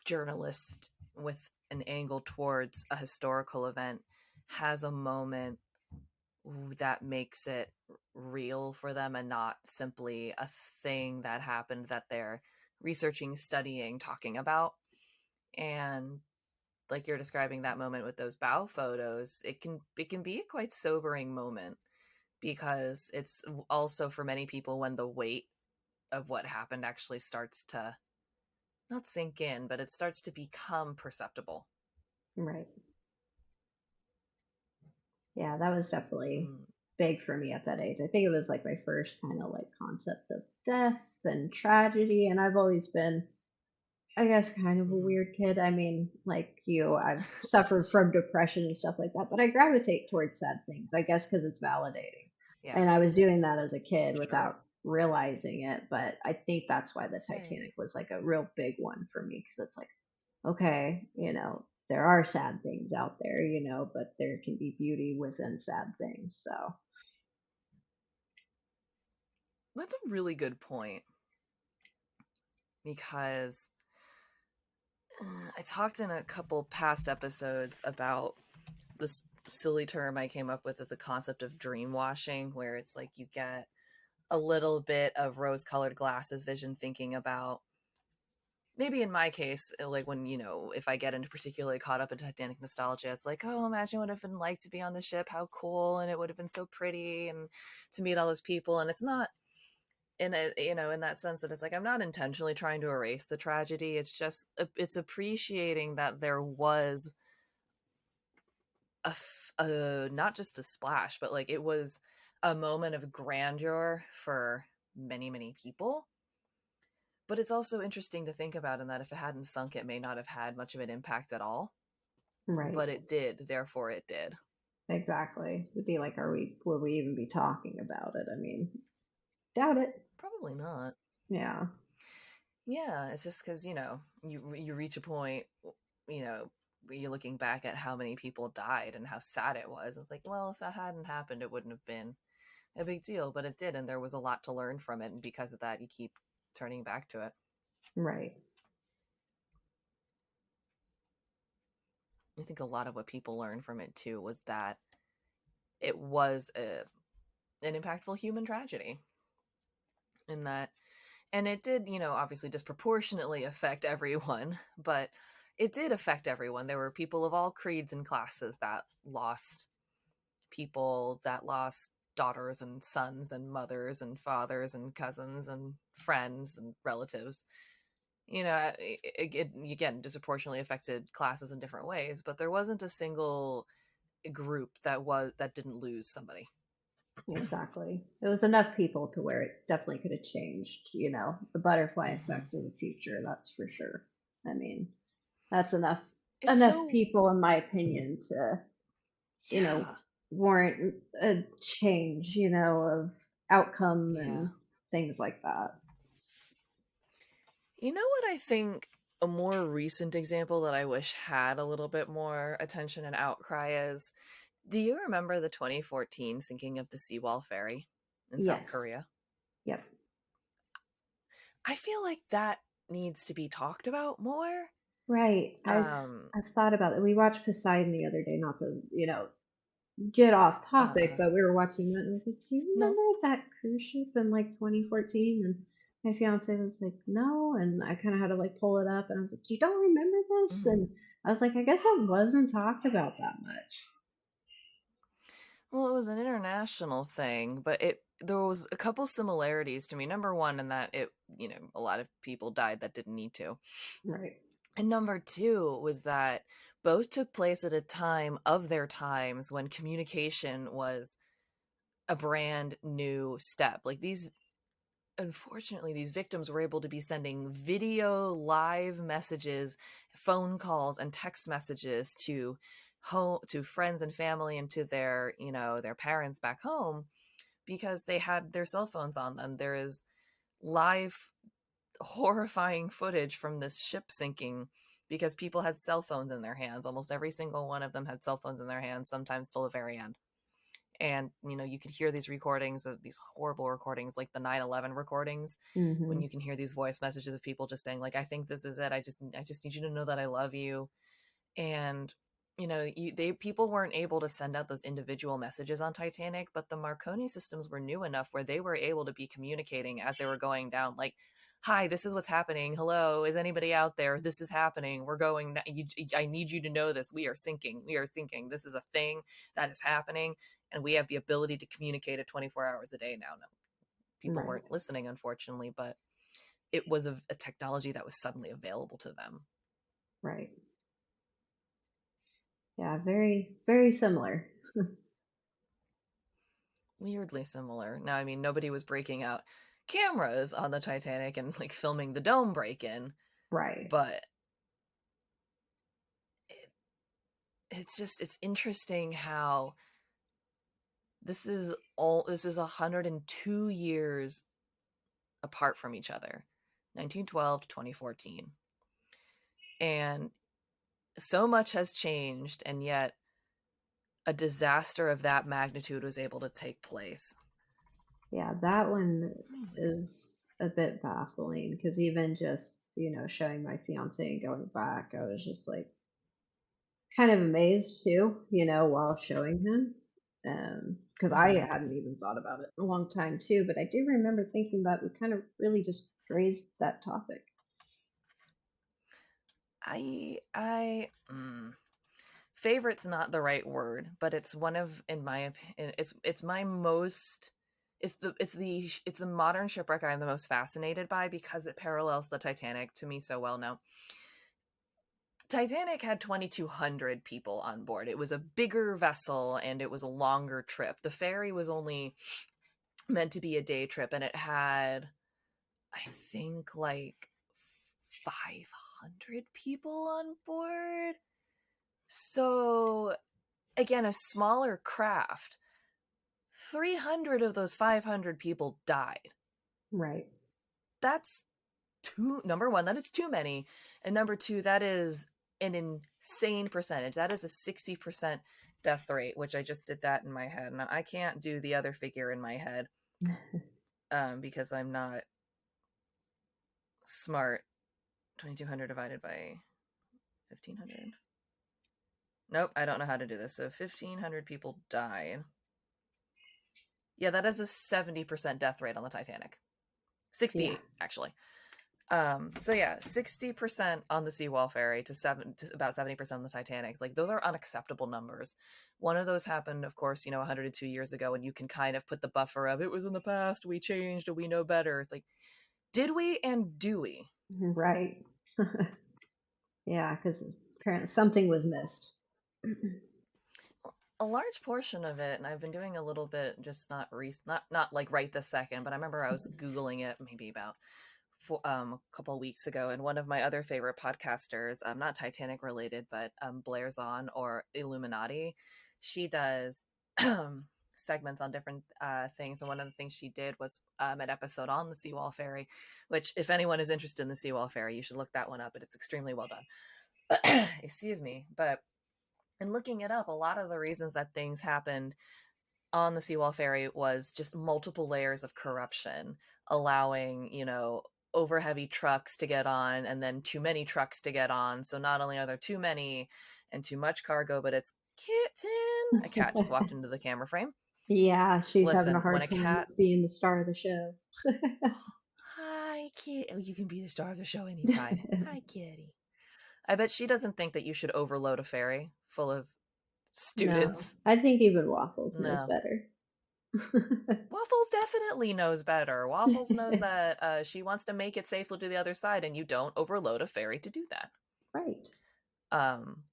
journalist with an angle towards a historical event, has a moment that makes it real for them and not simply a thing that happened that they're researching, studying, talking about. And like you're describing that moment with those bow photos, it can be a quite sobering moment because it's also for many people when the weight of what happened actually starts to not sink in, but it starts to become perceptible. Right. Yeah, that was definitely Mm, big for me at that age. I think it was like my first kind of like concept of death and tragedy. And I've always been, I guess, kind of a hmm. weird kid. I mean, like you, I've suffered from depression and stuff like that, but I gravitate towards sad things, I guess, because it's validating. Yeah, And I was doing that as a kid sure. without realizing it. But I think that's why the Right. Titanic was like a real big one for me, because it's like, okay, there are sad things out there, but there can be beauty within sad things. So, That's a really good point because I talked in a couple past episodes about this silly term I came up with the concept of dream washing, where it's like you get a little bit of rose colored glasses vision thinking about maybe in my case, like when, if I get into particularly caught up in Titanic nostalgia, it's like, oh, imagine what it would have been like to be on the ship, how cool, and it would have been so pretty, and to meet all those people. And it's not in that sense that it's like I'm not intentionally trying to erase the tragedy. It's just it's appreciating that there was not just a splash, but like it was a moment of grandeur for many, many people. But it's also interesting to think about in that if it hadn't sunk, it may not have had much of an impact at all. right, But it did, therefore it did. exactly. It'd be like, would we even be talking about it? I mean, doubt it. Probably not. Yeah, Yeah, it's just because you reach a point, you know, where you're looking back at how many people died and how sad it was. It's like, well, if that hadn't happened, it wouldn't have been a big deal, but it did, and there was a lot to learn from it, and because of that, you keep turning back to it. right. I think a lot of what people learned from it too was that it was an impactful human tragedy, in that, and it did, obviously disproportionately affect everyone, but it did affect everyone. There were people of all creeds and classes that lost people, that lost daughters and sons and mothers and fathers and cousins and friends and relatives. It again disproportionately affected classes in different ways, but there wasn't a single group that didn't lose somebody. Exactly. It was enough people to where it definitely could have changed, the butterfly Hmm. effect in the future, that's for sure. I mean, that's It's enough so, people, in my opinion, to, you know, yeah, warrant a change, of outcome yeah. and things like that. You know what I think a more recent example that I wish had a little bit more attention and outcry is, do you remember the 2014 sinking of the Seawall ferry in South Yes. Korea? Yep. I feel like that needs to be talked about more. Right. I've Um, I've thought about it. We watched Poseidon the other day, not to, get off topic, uh, but we were watching that and I was like, do you no. remember that cruise ship in like 2014? And my fiance was like, no. And I kind of had to like pull it up and I was like, you don't remember this? Mhm. And I was like, I guess it wasn't talked about that much. Well, it was an international thing, but it there was a couple similarities to me. Number one, in that it, a lot of people died that didn't need to. Right. And number two was that both took place at a time of their times when communication was a brand new step. Like these, unfortunately, these victims were able to be sending video live messages, phone calls, and text messages to home, to friends and family, and to their, their parents back home, because they had their cell phones on them. There is live horrifying footage from this ship sinking because people had cell phones in their hands. Almost every single one of them had cell phones in their hands, sometimes till the very end. And, you could hear these recordings of these horrible recordings, like the 9/11 recordings, when Hmm. you can hear these voice messages of people just saying, like, I think this is it. I just need you to know that I love you. And they people weren't able to send out those individual messages on Titanic, but the Marconi systems were new enough where they were able to be communicating as they were going down, like, hi, this is what's happening, hello, is anybody out there, this is happening, we're going, I need you to know this, we are sinking, this is a thing that is happening, and we have the ability to communicate it 24 hours a day now. No, people Right. weren't listening, unfortunately, but it was a technology that was suddenly available to them. Right. Yeah, very, very similar. Weirdly similar. Now, I mean, nobody was breaking out cameras on the Titanic and like filming the dome break in, Right. but it, it's interesting how this is 102 years apart from each other, 1912 to 2014, and so much has changed, and yet a disaster of that magnitude was able to take place. Yeah, that one is a bit baffling because even just, showing my fiance and going back, I was just like kind of amazed too, while showing him. Because I Mm-hmm. hadn't even thought about it in a long time too, but I do remember thinking that we kind of really just grazed that topic. Favorite's not the right word, but it's one of, in my opinion, it's my most, it's the modern shipwreck I'm the most fascinated by because it parallels the Titanic to me so well now. Titanic had 2,200 people on board. It was a bigger vessel and it was a longer trip. The ferry was only meant to be a day trip, and it had, I think, like 500 people on board. So again, a smaller craft. 300 of those 500 people died. Right. That's number one, that is too many. And number two, that is an insane percentage. That is a 60% death rate, which I just did that in my head. Now, I can't do the other figure in my head because I'm not smart. 2,200 divided by 1,500. Nope, I don't know how to do this. So 1,500 people died. Yeah, that is a 70% death rate on the Titanic. Yeah. 68, actually. So yeah, 60% on the Seawall ferry to about 70% on the Titanic. It's like, those are unacceptable numbers. One of those happened, of course, 102 years ago, and you can kind of put the buffer of, it was in the past, we changed, we know better. It's like, did we and do we? Right. Yeah, because apparently something was missed. A large portion of it, and I've been doing a little bit, just not like right this second, but I remember I was Googling it maybe about a couple of weeks ago, and one of my other favorite podcasters, not Titanic related, but Blair's on, or Illuminati, she does segments on different things, and one of the things she did was an episode on the Seawall Ferry, which, if anyone is interested in the Seawall Ferry, you should look that one up. It's extremely well done. Excuse me, but in looking it up, a lot of the reasons that things happened on the Seawall Ferry was just multiple layers of corruption, allowing, over heavy trucks to get on, and then too many trucks to get on. So not only are there too many and too much cargo, but it's Kitten. A cat just walked into the camera frame. Yeah, she's having a Listen, when hard a time cat, with being the star of the show. hi, kitty. Oh, you can be the star of the show anytime. Hi, kitty. I bet she doesn't think that you should overload a ferry full of No, students. I think even Waffles knows No. better. Waffles definitely knows better. Waffles knows that she wants to make it safely to the other side, and you don't overload a ferry to do that. Right. Um,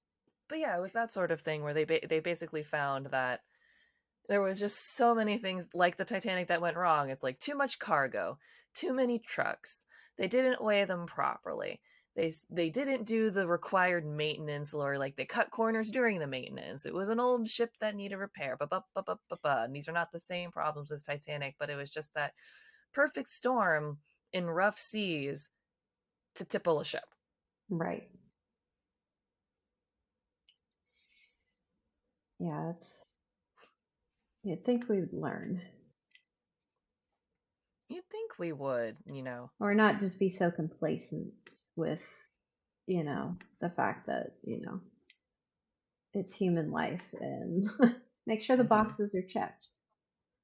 but yeah, it was that sort of thing where they basically found that there was just so many things like the Titanic that went wrong. It's like too much cargo, too many trucks. They didn't weigh them properly. They didn't do the required maintenance, or like they cut corners during the maintenance. It was an old ship that needed repair. And these are not the same problems as Titanic, but it was just that perfect storm in rough seas to tipple a ship. Right. Yeah, it's you'd think we'd learn. You'd think we would, you know. Or not just be so complacent with, the fact that, it's human life and make sure the Hmm. boxes are checked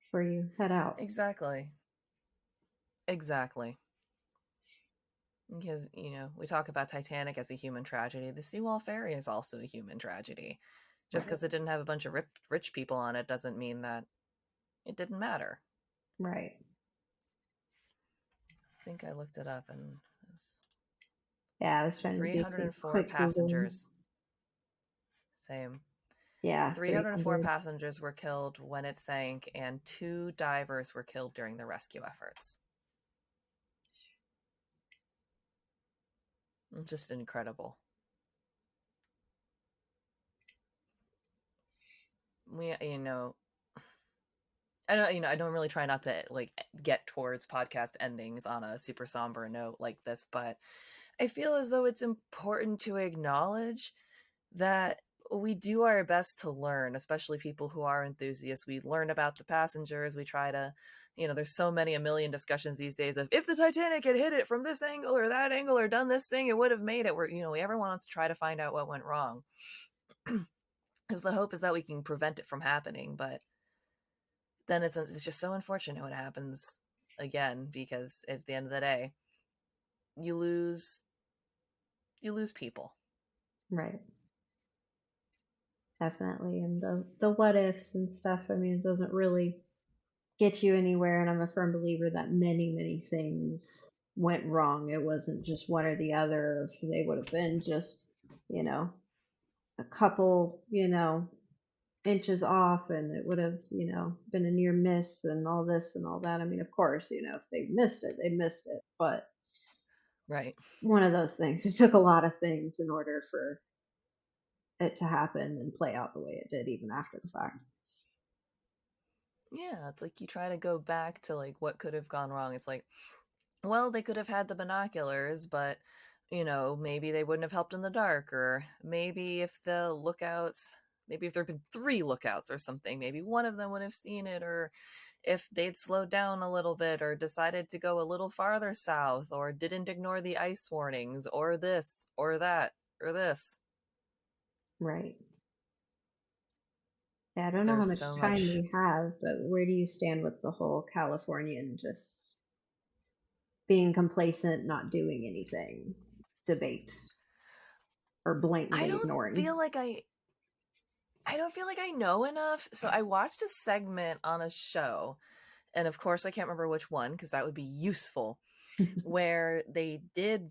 before you head out. Exactly. Exactly. Because, we talk about Titanic as a human tragedy. The Seawall Ferry is also a human tragedy. Just Right. because it didn't have a bunch of rich people on it doesn't mean that it didn't matter. Right. I think I looked it up, and it was Yeah, I was trying to do some 304 quick Googling. passengers. Same. Yeah, 304 300. passengers were killed when it sank, and 2 divers were killed during the rescue efforts. Just incredible. We, I don't really try not to like get towards podcast endings on a super somber note like this, but I feel as though it's important to acknowledge that we do our best to learn, especially people who are enthusiasts. We learn about the passengers. We try to, there's so many a million discussions these days of if the Titanic had hit it from this angle or that angle or done this thing, it would have made it. Where, everyone wants to try to find out what went wrong. Because the hope is that we can prevent it from happening. But then it's just so unfortunate when it happens again, because at the end of the day, you lose you lose people. Right. Definitely. And the what ifs and stuff, I mean, it doesn't really get you anywhere. And I'm a firm believer that many, many things went wrong. It wasn't just one or the other. If they would have been just, you know, a couple, inches off and it would have, been a near miss and all this and all that. I mean, of course, if they missed it, they missed it. But Right. one of those things, it took a lot of things in order for it to happen and play out the way it did, even after the fact. Yeah, it's like you try to go back to like what could have gone wrong. It's like, well, they could have had the binoculars, but maybe they wouldn't have helped in the dark, or maybe if the lookouts, maybe if there'd been 3 lookouts or something, maybe one of them would have seen it, or if they'd slowed down a little bit or decided to go a little farther south or didn't ignore the ice warnings or this or that or this. Right. Yeah, I don't know how There's much so time much. we have, but where do you stand with the whole Californian just being complacent, not doing anything debate or I blatantly don't feel ignoring? like I don't feel like I know enough. So I watched a segment on a show, and of course I can't remember which one because that would be useful, where they did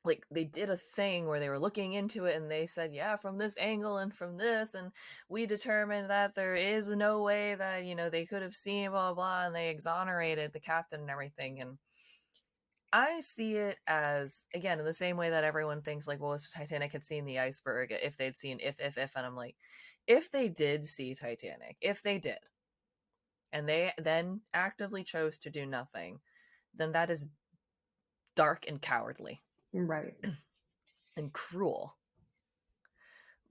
a thing where they were looking into it, and they said, yeah, from this angle and from this, and we determined that there is no way that they could have seen blah blah blah, and they exonerated the captain and everything. And I see it as, again, in the same way that everyone thinks like, well, if Titanic had seen the iceberg, if they'd seen if, and I'm like, if they did see Titanic, if they did, and they then actively chose to do nothing, then that is dark and cowardly Right. and cruel.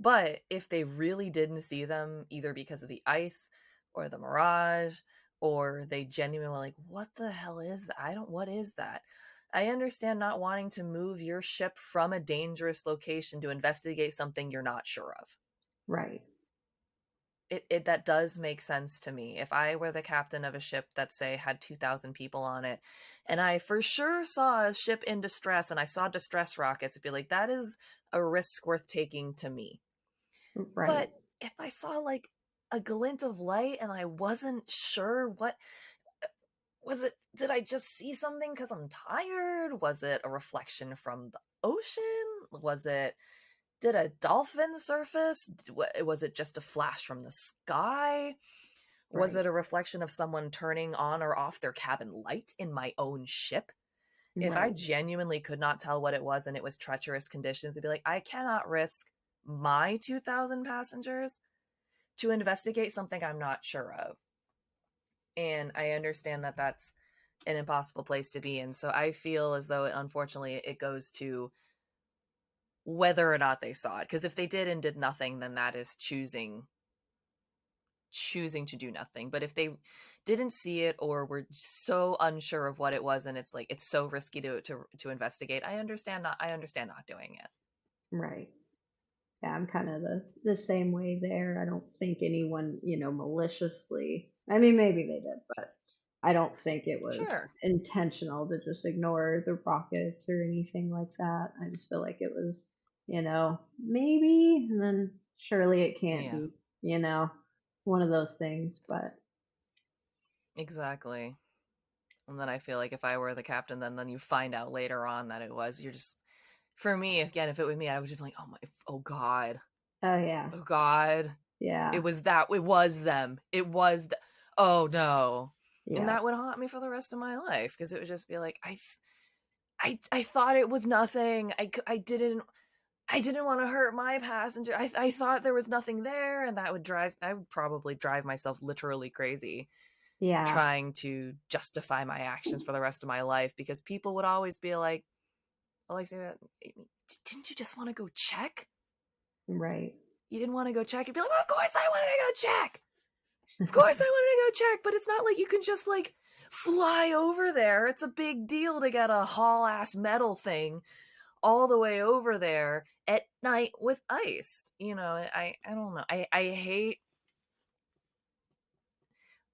But if they really didn't see them, either because of the ice or the mirage, or they genuinely like, what the hell is that? What is that? I understand not wanting to move your ship from a dangerous location to investigate something you're not sure of. Right. It that does make sense to me. If I were the captain of a ship that, say, had 2,000 people on it, and I for sure saw a ship in distress and I saw distress rockets, it'd be like, that is a risk worth taking to me. Right. But if I saw like a glint of light and I wasn't sure what was it, did I just see something because I'm tired? Was it a reflection from the ocean? Was it, did a dolphin surface? Was it just a flash from the sky? Was Right. it a reflection of someone turning on or off their cabin light in my own ship? If I Right. genuinely could not tell what it was and it was treacherous conditions, it'd be like, I cannot risk my 2,000 passengers to investigate something I'm not sure of. And I understand that that's an impossible place to be in. So I feel as though unfortunately it goes to whether or not they saw it. Because if they did and did nothing, then that is choosing to do nothing. But if they didn't see it or were so unsure of what it was and it's like it's so risky to investigate, I understand not doing it. Right. Yeah, I'm kind of the same way there. I don't think anyone, maliciously. I mean, maybe they did, but I don't think it was Sure. intentional to just ignore the rockets or anything like that. I just feel like it was, maybe, and then surely it can't Yeah, be, you know, one of those things. But exactly. And then I feel like if I were the captain, then you find out later on that it was, you're just, for me, again, if it was me, I would just be like, oh my, oh God, oh yeah, oh God, yeah, it was them. Oh no. And yeah, that would haunt me for the rest of my life because it would just be like, I thought it was nothing. I didn't want to hurt my passenger. I thought there was nothing there. And I would probably drive myself literally crazy yeah, trying to justify my actions for the rest of my life because people would always be like, Alexia, didn't you just want to go check? right, You didn't want to go check? You'd be like, well, of course I wanted to go check. Of course I wanted to go check, but it's not like you can just like fly over there. It's a big deal to get a haul ass metal thing all the way over there at night with ice. I don't know. I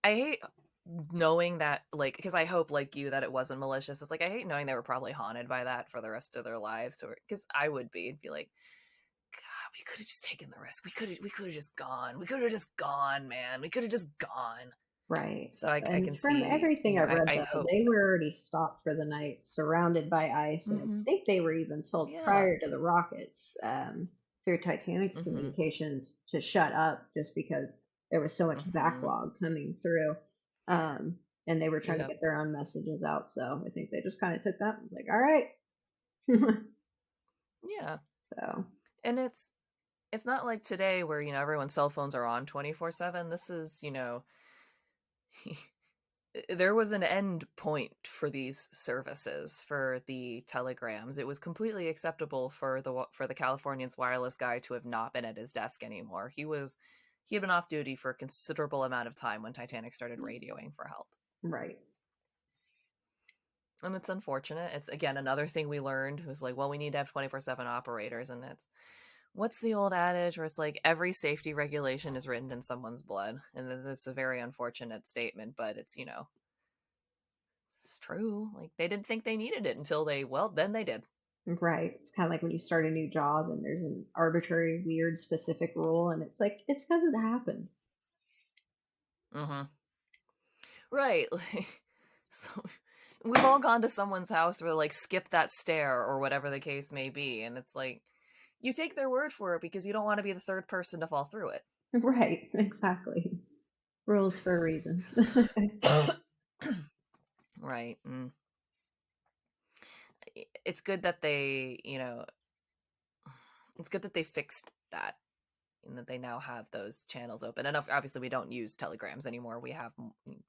hate knowing that, like, because I hope like you that it wasn't malicious. It's like I hate knowing they were probably haunted by that for the rest of their lives, to because I would be. It'd be like, God, we could have just taken the risk. We could have just gone. We could have just gone, man. We could have just gone. right. So I And can from see, everything I've read, I though, hope. they were already stopped for the night, surrounded by ice, and I Mm-hmm. think they were even told Yeah. prior to the rockets, through Titanic's Mm-hmm. communications, to shut up just because there was so much Mm-hmm. backlog coming through, um, and they were trying to Yep. get their own messages out. So I think they just kind of took that and was like, "All right." Yeah. So And it's not like today where, everyone's cell phones are on 24/7. This is, there was an end point for these services for the telegrams. It was completely acceptable for the Californian's wireless guy to have not been at his desk anymore. He had been off duty for a considerable amount of time when Titanic started radioing for help. right, And it's unfortunate. It's again another thing we learned was like, well, we need to have 24/7 operators, and it's what's the old adage where it's like every safety regulation is written in someone's blood, and it's a very unfortunate statement, but it's true. Like they didn't think they needed it until then they did. right. It's kind of like when you start a new job and there's an arbitrary, weird, specific rule, and it's like it's because it happened. Mm-hmm. Right. Like, so we've all gone to someone's house where like skip that stair or whatever the case may be, and it's like you take their word for it because you don't want to be the third person to fall through Right, exactly. Rules for a reason. it. Right. Mm. It's good that it's good that they fixed that and that they now have those channels open. And obviously, we don't use telegrams anymore. We have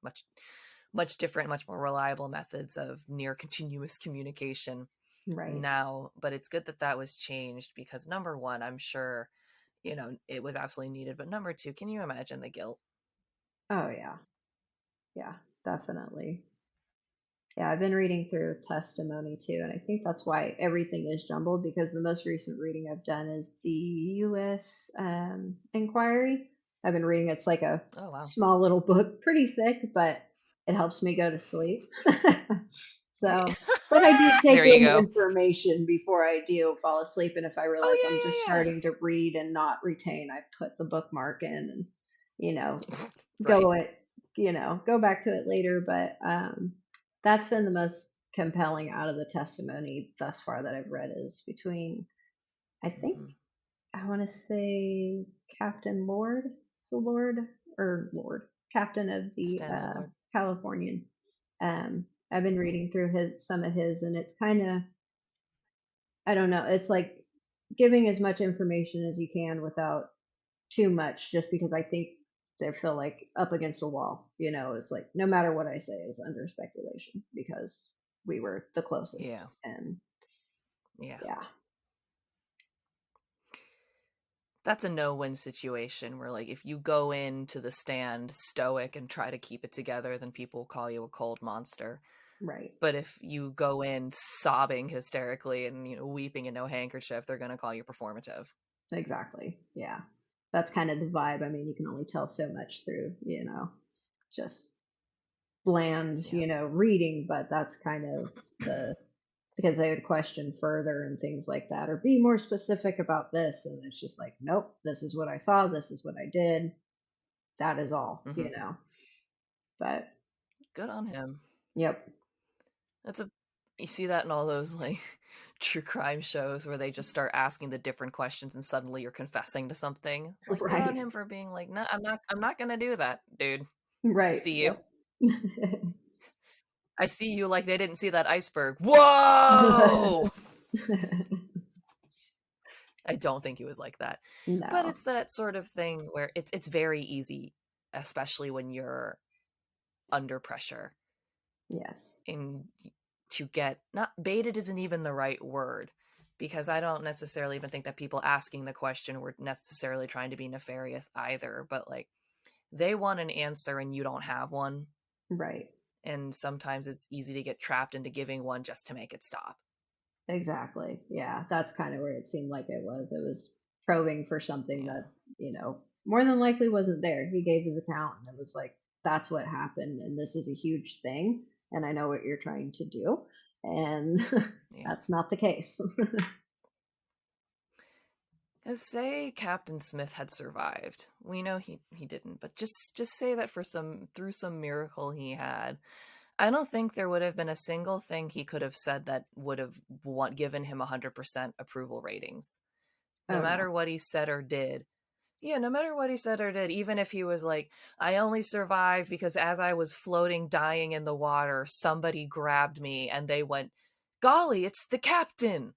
much different, much more reliable methods of near continuous communication Right. now. But it's good that that was changed because number one, I'm sure it was absolutely needed. But number two, can you imagine the guilt? Oh yeah. Yeah, definitely. Yeah, I've been reading through testimony too, and I think that's why everything is jumbled because the most recent reading I've done is the U.S. Inquiry. I've been reading. It's like a Oh wow. small little book, pretty thick, but it helps me go to sleep. So, but I do take There you in go. information before I do fall asleep. And if I realize I'm just Oh starting to read and not retain, I put the bookmark in and, you know, yeah, yeah. Right. go it, go back to it later. But that's been the most compelling out of the testimony thus far that I've read is between, I think, Hmm. I want to say Captain Lord, so Lord or Lord, Captain of the Stanley Lord. Californian. I've been reading through some of his, and it's kind of, I don't know, it's like giving as much information as you can without too much, just because I think they feel like up against a wall. It's like no matter what I say is under speculation because we were the closest, Yeah. and Yeah. yeah, That's a no-win situation where, like, if you go into the stand stoic and try to keep it together, then people will call you a cold monster. right. But if you go in sobbing hysterically and, weeping and no handkerchief, they're going to call you performative. Exactly. Yeah. That's kind of the vibe. I mean, you can only tell so much through, just bland, Yeah. reading, but that's kind of because they would question further and things like that, or be more specific about this. And it's just like, nope, this is what I saw. This is what I did. That is all. Hmm. But Good on him. yep. That's a You see that in all those like true crime shows where they just start asking the different questions and suddenly you're confessing to something. Like, good on Right. him for being like, no, I'm not gonna do that, dude. I Right. see you. Yep. I see you like they didn't see that iceberg. Whoa! I don't think he was like that. But No. it's that sort of thing where it's very easy, especially when you're under pressure Yes. and to get not baited isn't even the right word because I don't necessarily even think that people asking the question were necessarily trying to be nefarious either, but like they want an answer and you don't have one, Right. and sometimes it's easy to get trapped into giving one just to make it stop. Exactly. Yeah, that's kind of where it seemed like it was. It was probing for something Yeah. that, more than likely wasn't there. He gave his account and it was like, that's what happened. And this is a huge thing. And I know what you're trying to do. And Yeah. that's not the case. Cause say Captain Smith had survived. We know he didn't, but just say that for some through some miracle he had. I don't think there would have been a single thing he could have said that would have given him 100% approval ratings. No Oh, no. matter what he said or did. Yeah, no matter what he said or did, even if he was like, I only survived because as I was floating, dying in the water, somebody grabbed me and they went, golly, it's the captain.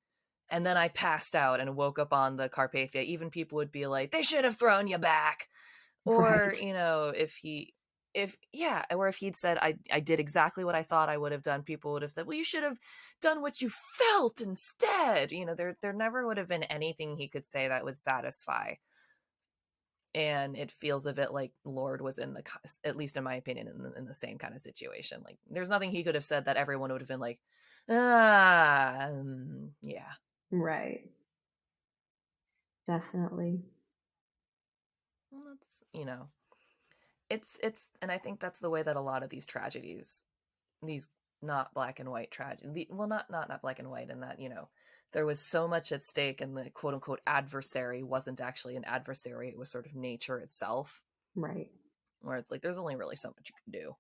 And then I passed out and woke up on the Carpathia. Even people would be like, they should have thrown you back. Or, Right. or if he'd said, I did exactly what I thought I would have done, people would have said, well, you should have done what you felt instead. There never would have been anything he could say that would satisfy. And it feels a bit like Lord was at least in my opinion, in the same kind of situation. Like, there's nothing he could have said that everyone would have been like, yeah. Right. Definitely. Well, and I think that's the way that a lot of these tragedies, these not black and white tragedy, well, not black and white, in that there was so much at stake, and the quote unquote adversary wasn't actually an adversary; it was sort of nature itself, Right. where it's like there's only really so much you can do.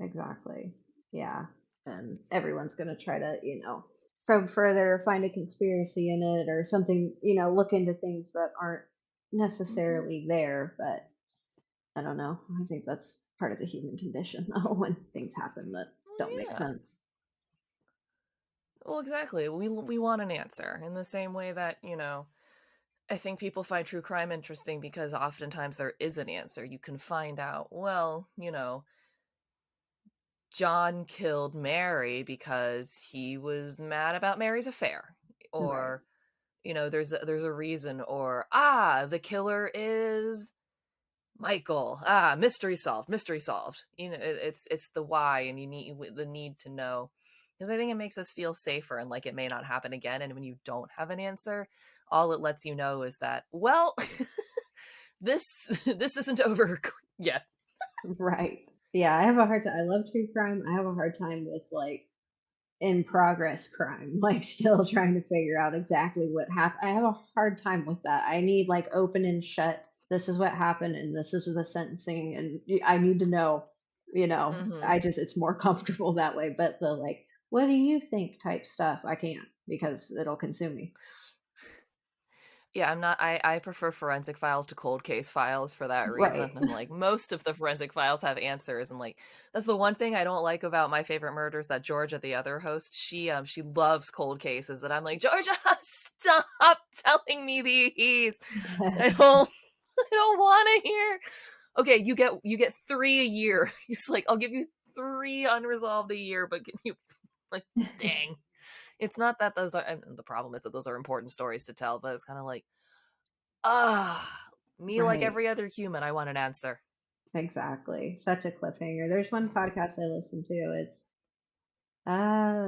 Exactly. Yeah. And everyone's going to try to, probe further, find a conspiracy in it or something, look into things that aren't Hmm. necessarily there. But I don't know. I think that's part of the human condition, though, when things happen that don't Well, make yeah. sense. Well, exactly. We want an answer in the same way that I think people find true crime interesting because oftentimes there is an answer. You can find out, well, John killed Mary because he was mad about Mary's affair. Right. Or, there's a reason. Or, the killer is Michael. Mystery solved, mystery solved. It's the why, and you need the need to know. Because I think it makes us feel safer and like it may not happen again. And when you don't have an answer, all it lets you know is that, well, this this isn't over yet. Right. Yeah. I have a hard time. I love true crime. I have a hard time with like in progress crime, like still trying to figure out exactly what happened. I have a hard time with that. I need like open and shut. This is what happened, and this is the sentencing, and I need to know. Mm-hmm. I just it's more comfortable that way. But the like, what do you think type stuff, I can't because it'll consume me. Yeah, I'm not. I prefer forensic files to cold case files for that reason. Right. And like most of the forensic files have answers, and like that's the one thing I don't like about My Favorite Murders. That Georgia, the other host, she loves cold cases, and I'm like, Georgia, stop telling me these. I don't I don't want to hear. Okay, you get 3 a year. It's like I'll give you 3 unresolved a year, but can you like dang. It's not that those are, and the problem is that those are important stories to tell, but it's kind of like, me like Right. every other human, I want an answer. Exactly. Such a cliffhanger. There's one podcast I listen to. It's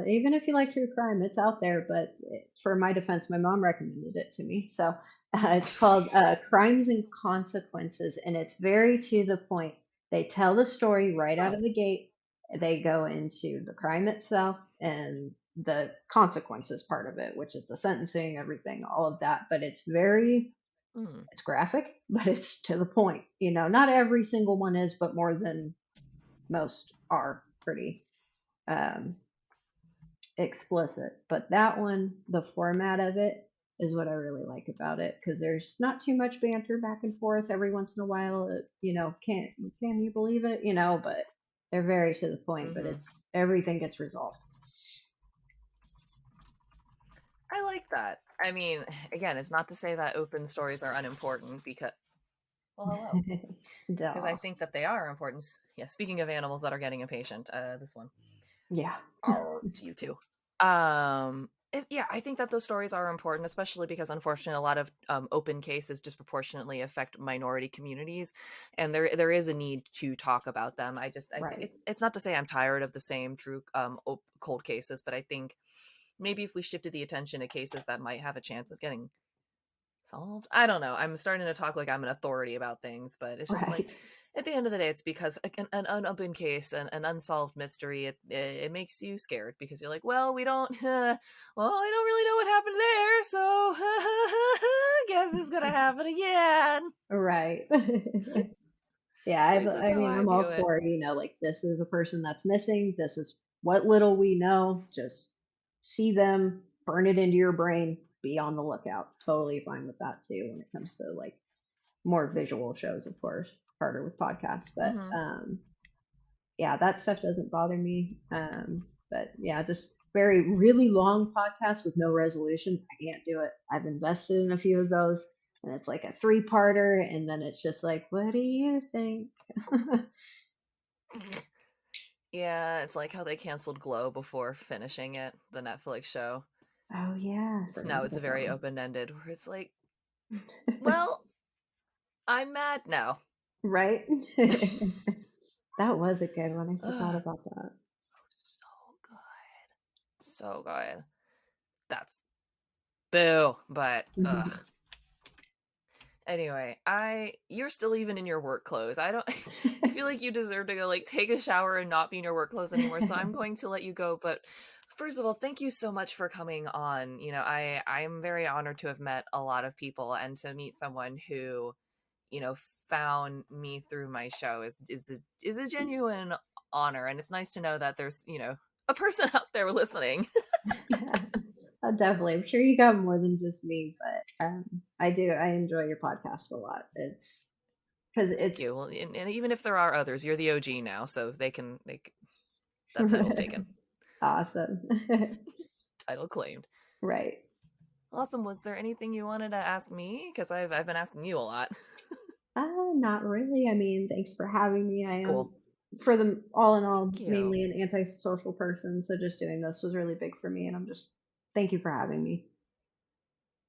even if you like true crime, it's out there. But for my defense, my mom recommended it to me. So it's called Crimes and Consequences, and it's very to the point. They tell the story right out Oh. of the gate. They go into the crime itself and the consequences part of it, which is the sentencing, everything, all of that. But Mm. it's graphic, but it's to the point. Not every single one is, but more than most are pretty um, explicit. But that one, the format of it is what I really like about it because there's not too much banter back and forth. Every once in a while, can you believe it? But they're very to the point. But Hmm. it's everything gets resolved. I like that. I mean, again, it's not to say that open stories are unimportant because, well, hello, because I Duh. think that they are important. Yeah, speaking of animals that are getting impatient, this one, Yeah. to you too. Yeah, I think that those stories are important, especially because unfortunately, a lot of open cases disproportionately affect minority communities, and there is a need to talk about them. I think Right. it's not to say I'm tired of the same true cold cases, but I think maybe if we shifted the attention to cases that might have a chance of getting solved. I don't know. I'm starting to talk like I'm an authority about things, but it's just like Right. at the end of the day, it's because an unopened case, an unsolved mystery, it makes you scared because you're like, well, we don't, well, I don't really know what happened there, so guess it's gonna happen again. Right. Yeah, At least that's I how mean, I I'm view all it. for, like this is a person that's missing. This is what little we know. Just see them, burn it into your brain, be on the lookout. Totally fine with that too when it comes to like more visual shows, of course. Harder with podcasts, but Hmm. yeah, that stuff doesn't bother me. But yeah, just very really long podcasts with no resolution. I can't do it. I've invested in a few of those, and it's like a three-parter, and then it's just like, what do you think? Yeah, it's like how they canceled Glow before finishing it, the Netflix show. Oh yeah, I So forgot now it's about that very one. open ended, where it's like, well, I'm mad now. Right? That was a good one. I forgot Ugh, about that. so good. So good. That's boo. But anyway, you're still even in your work clothes. I don't I feel like you deserve to go like take a shower and not be in your work clothes anymore. So I'm going to let you go. But first of all, thank you so much for coming on. I'm very honored to have met a lot of people and to meet someone who, you know, found me through my show is a genuine honor. And it's nice to know that there's, a person out there listening. Definitely. I'm sure you got more than just me, but I do. I enjoy your podcast a lot. It's because Thank it's you. Well, and even if there are others, you're the OG now, so that title's taken. awesome. Title claimed. Right. Awesome. Was there anything you wanted to ask me? Because I've been asking you a lot. Not really. I mean, thanks for having me. I am, Cool. for the all in all, Thank you. mainly an antisocial person, so just doing this was really big for me, and I'm just thank you for having me.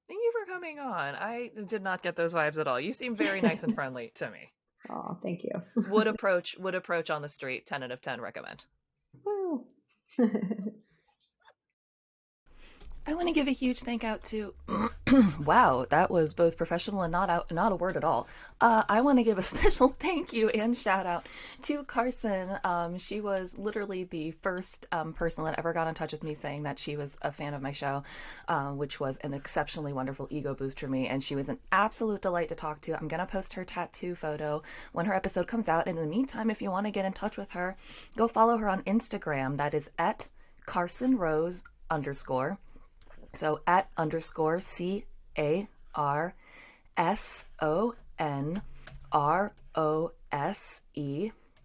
Thank you for coming on. I did not get those vibes at all. You seem very nice and friendly to me. Oh, thank you. Would approach on the street. 10 out of 10 recommend. Well, I want to give a huge thank out to. Wow, that was both professional and not a word at all. I want to give a special thank you and shout out to Carson. She was literally the first person that ever got in touch with me saying that she was a fan of my show, which was an exceptionally wonderful ego boost for me. And she was an absolute delight to talk to. I'm gonna post her tattoo photo when her episode comes out. And in the meantime, if you want to get in touch with her, go follow her on Instagram. That is at Carson Rose underscore. So at underscore CARSONROSE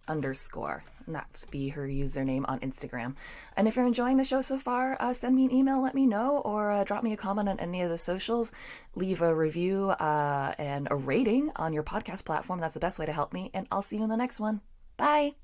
underscore. And that would be her username on Instagram. And if you're enjoying the show so far, send me an email, let me know, or drop me a comment on any of the socials. Leave a review and a rating on your podcast platform. That's the best way to help me. And I'll see you in the next one. Bye.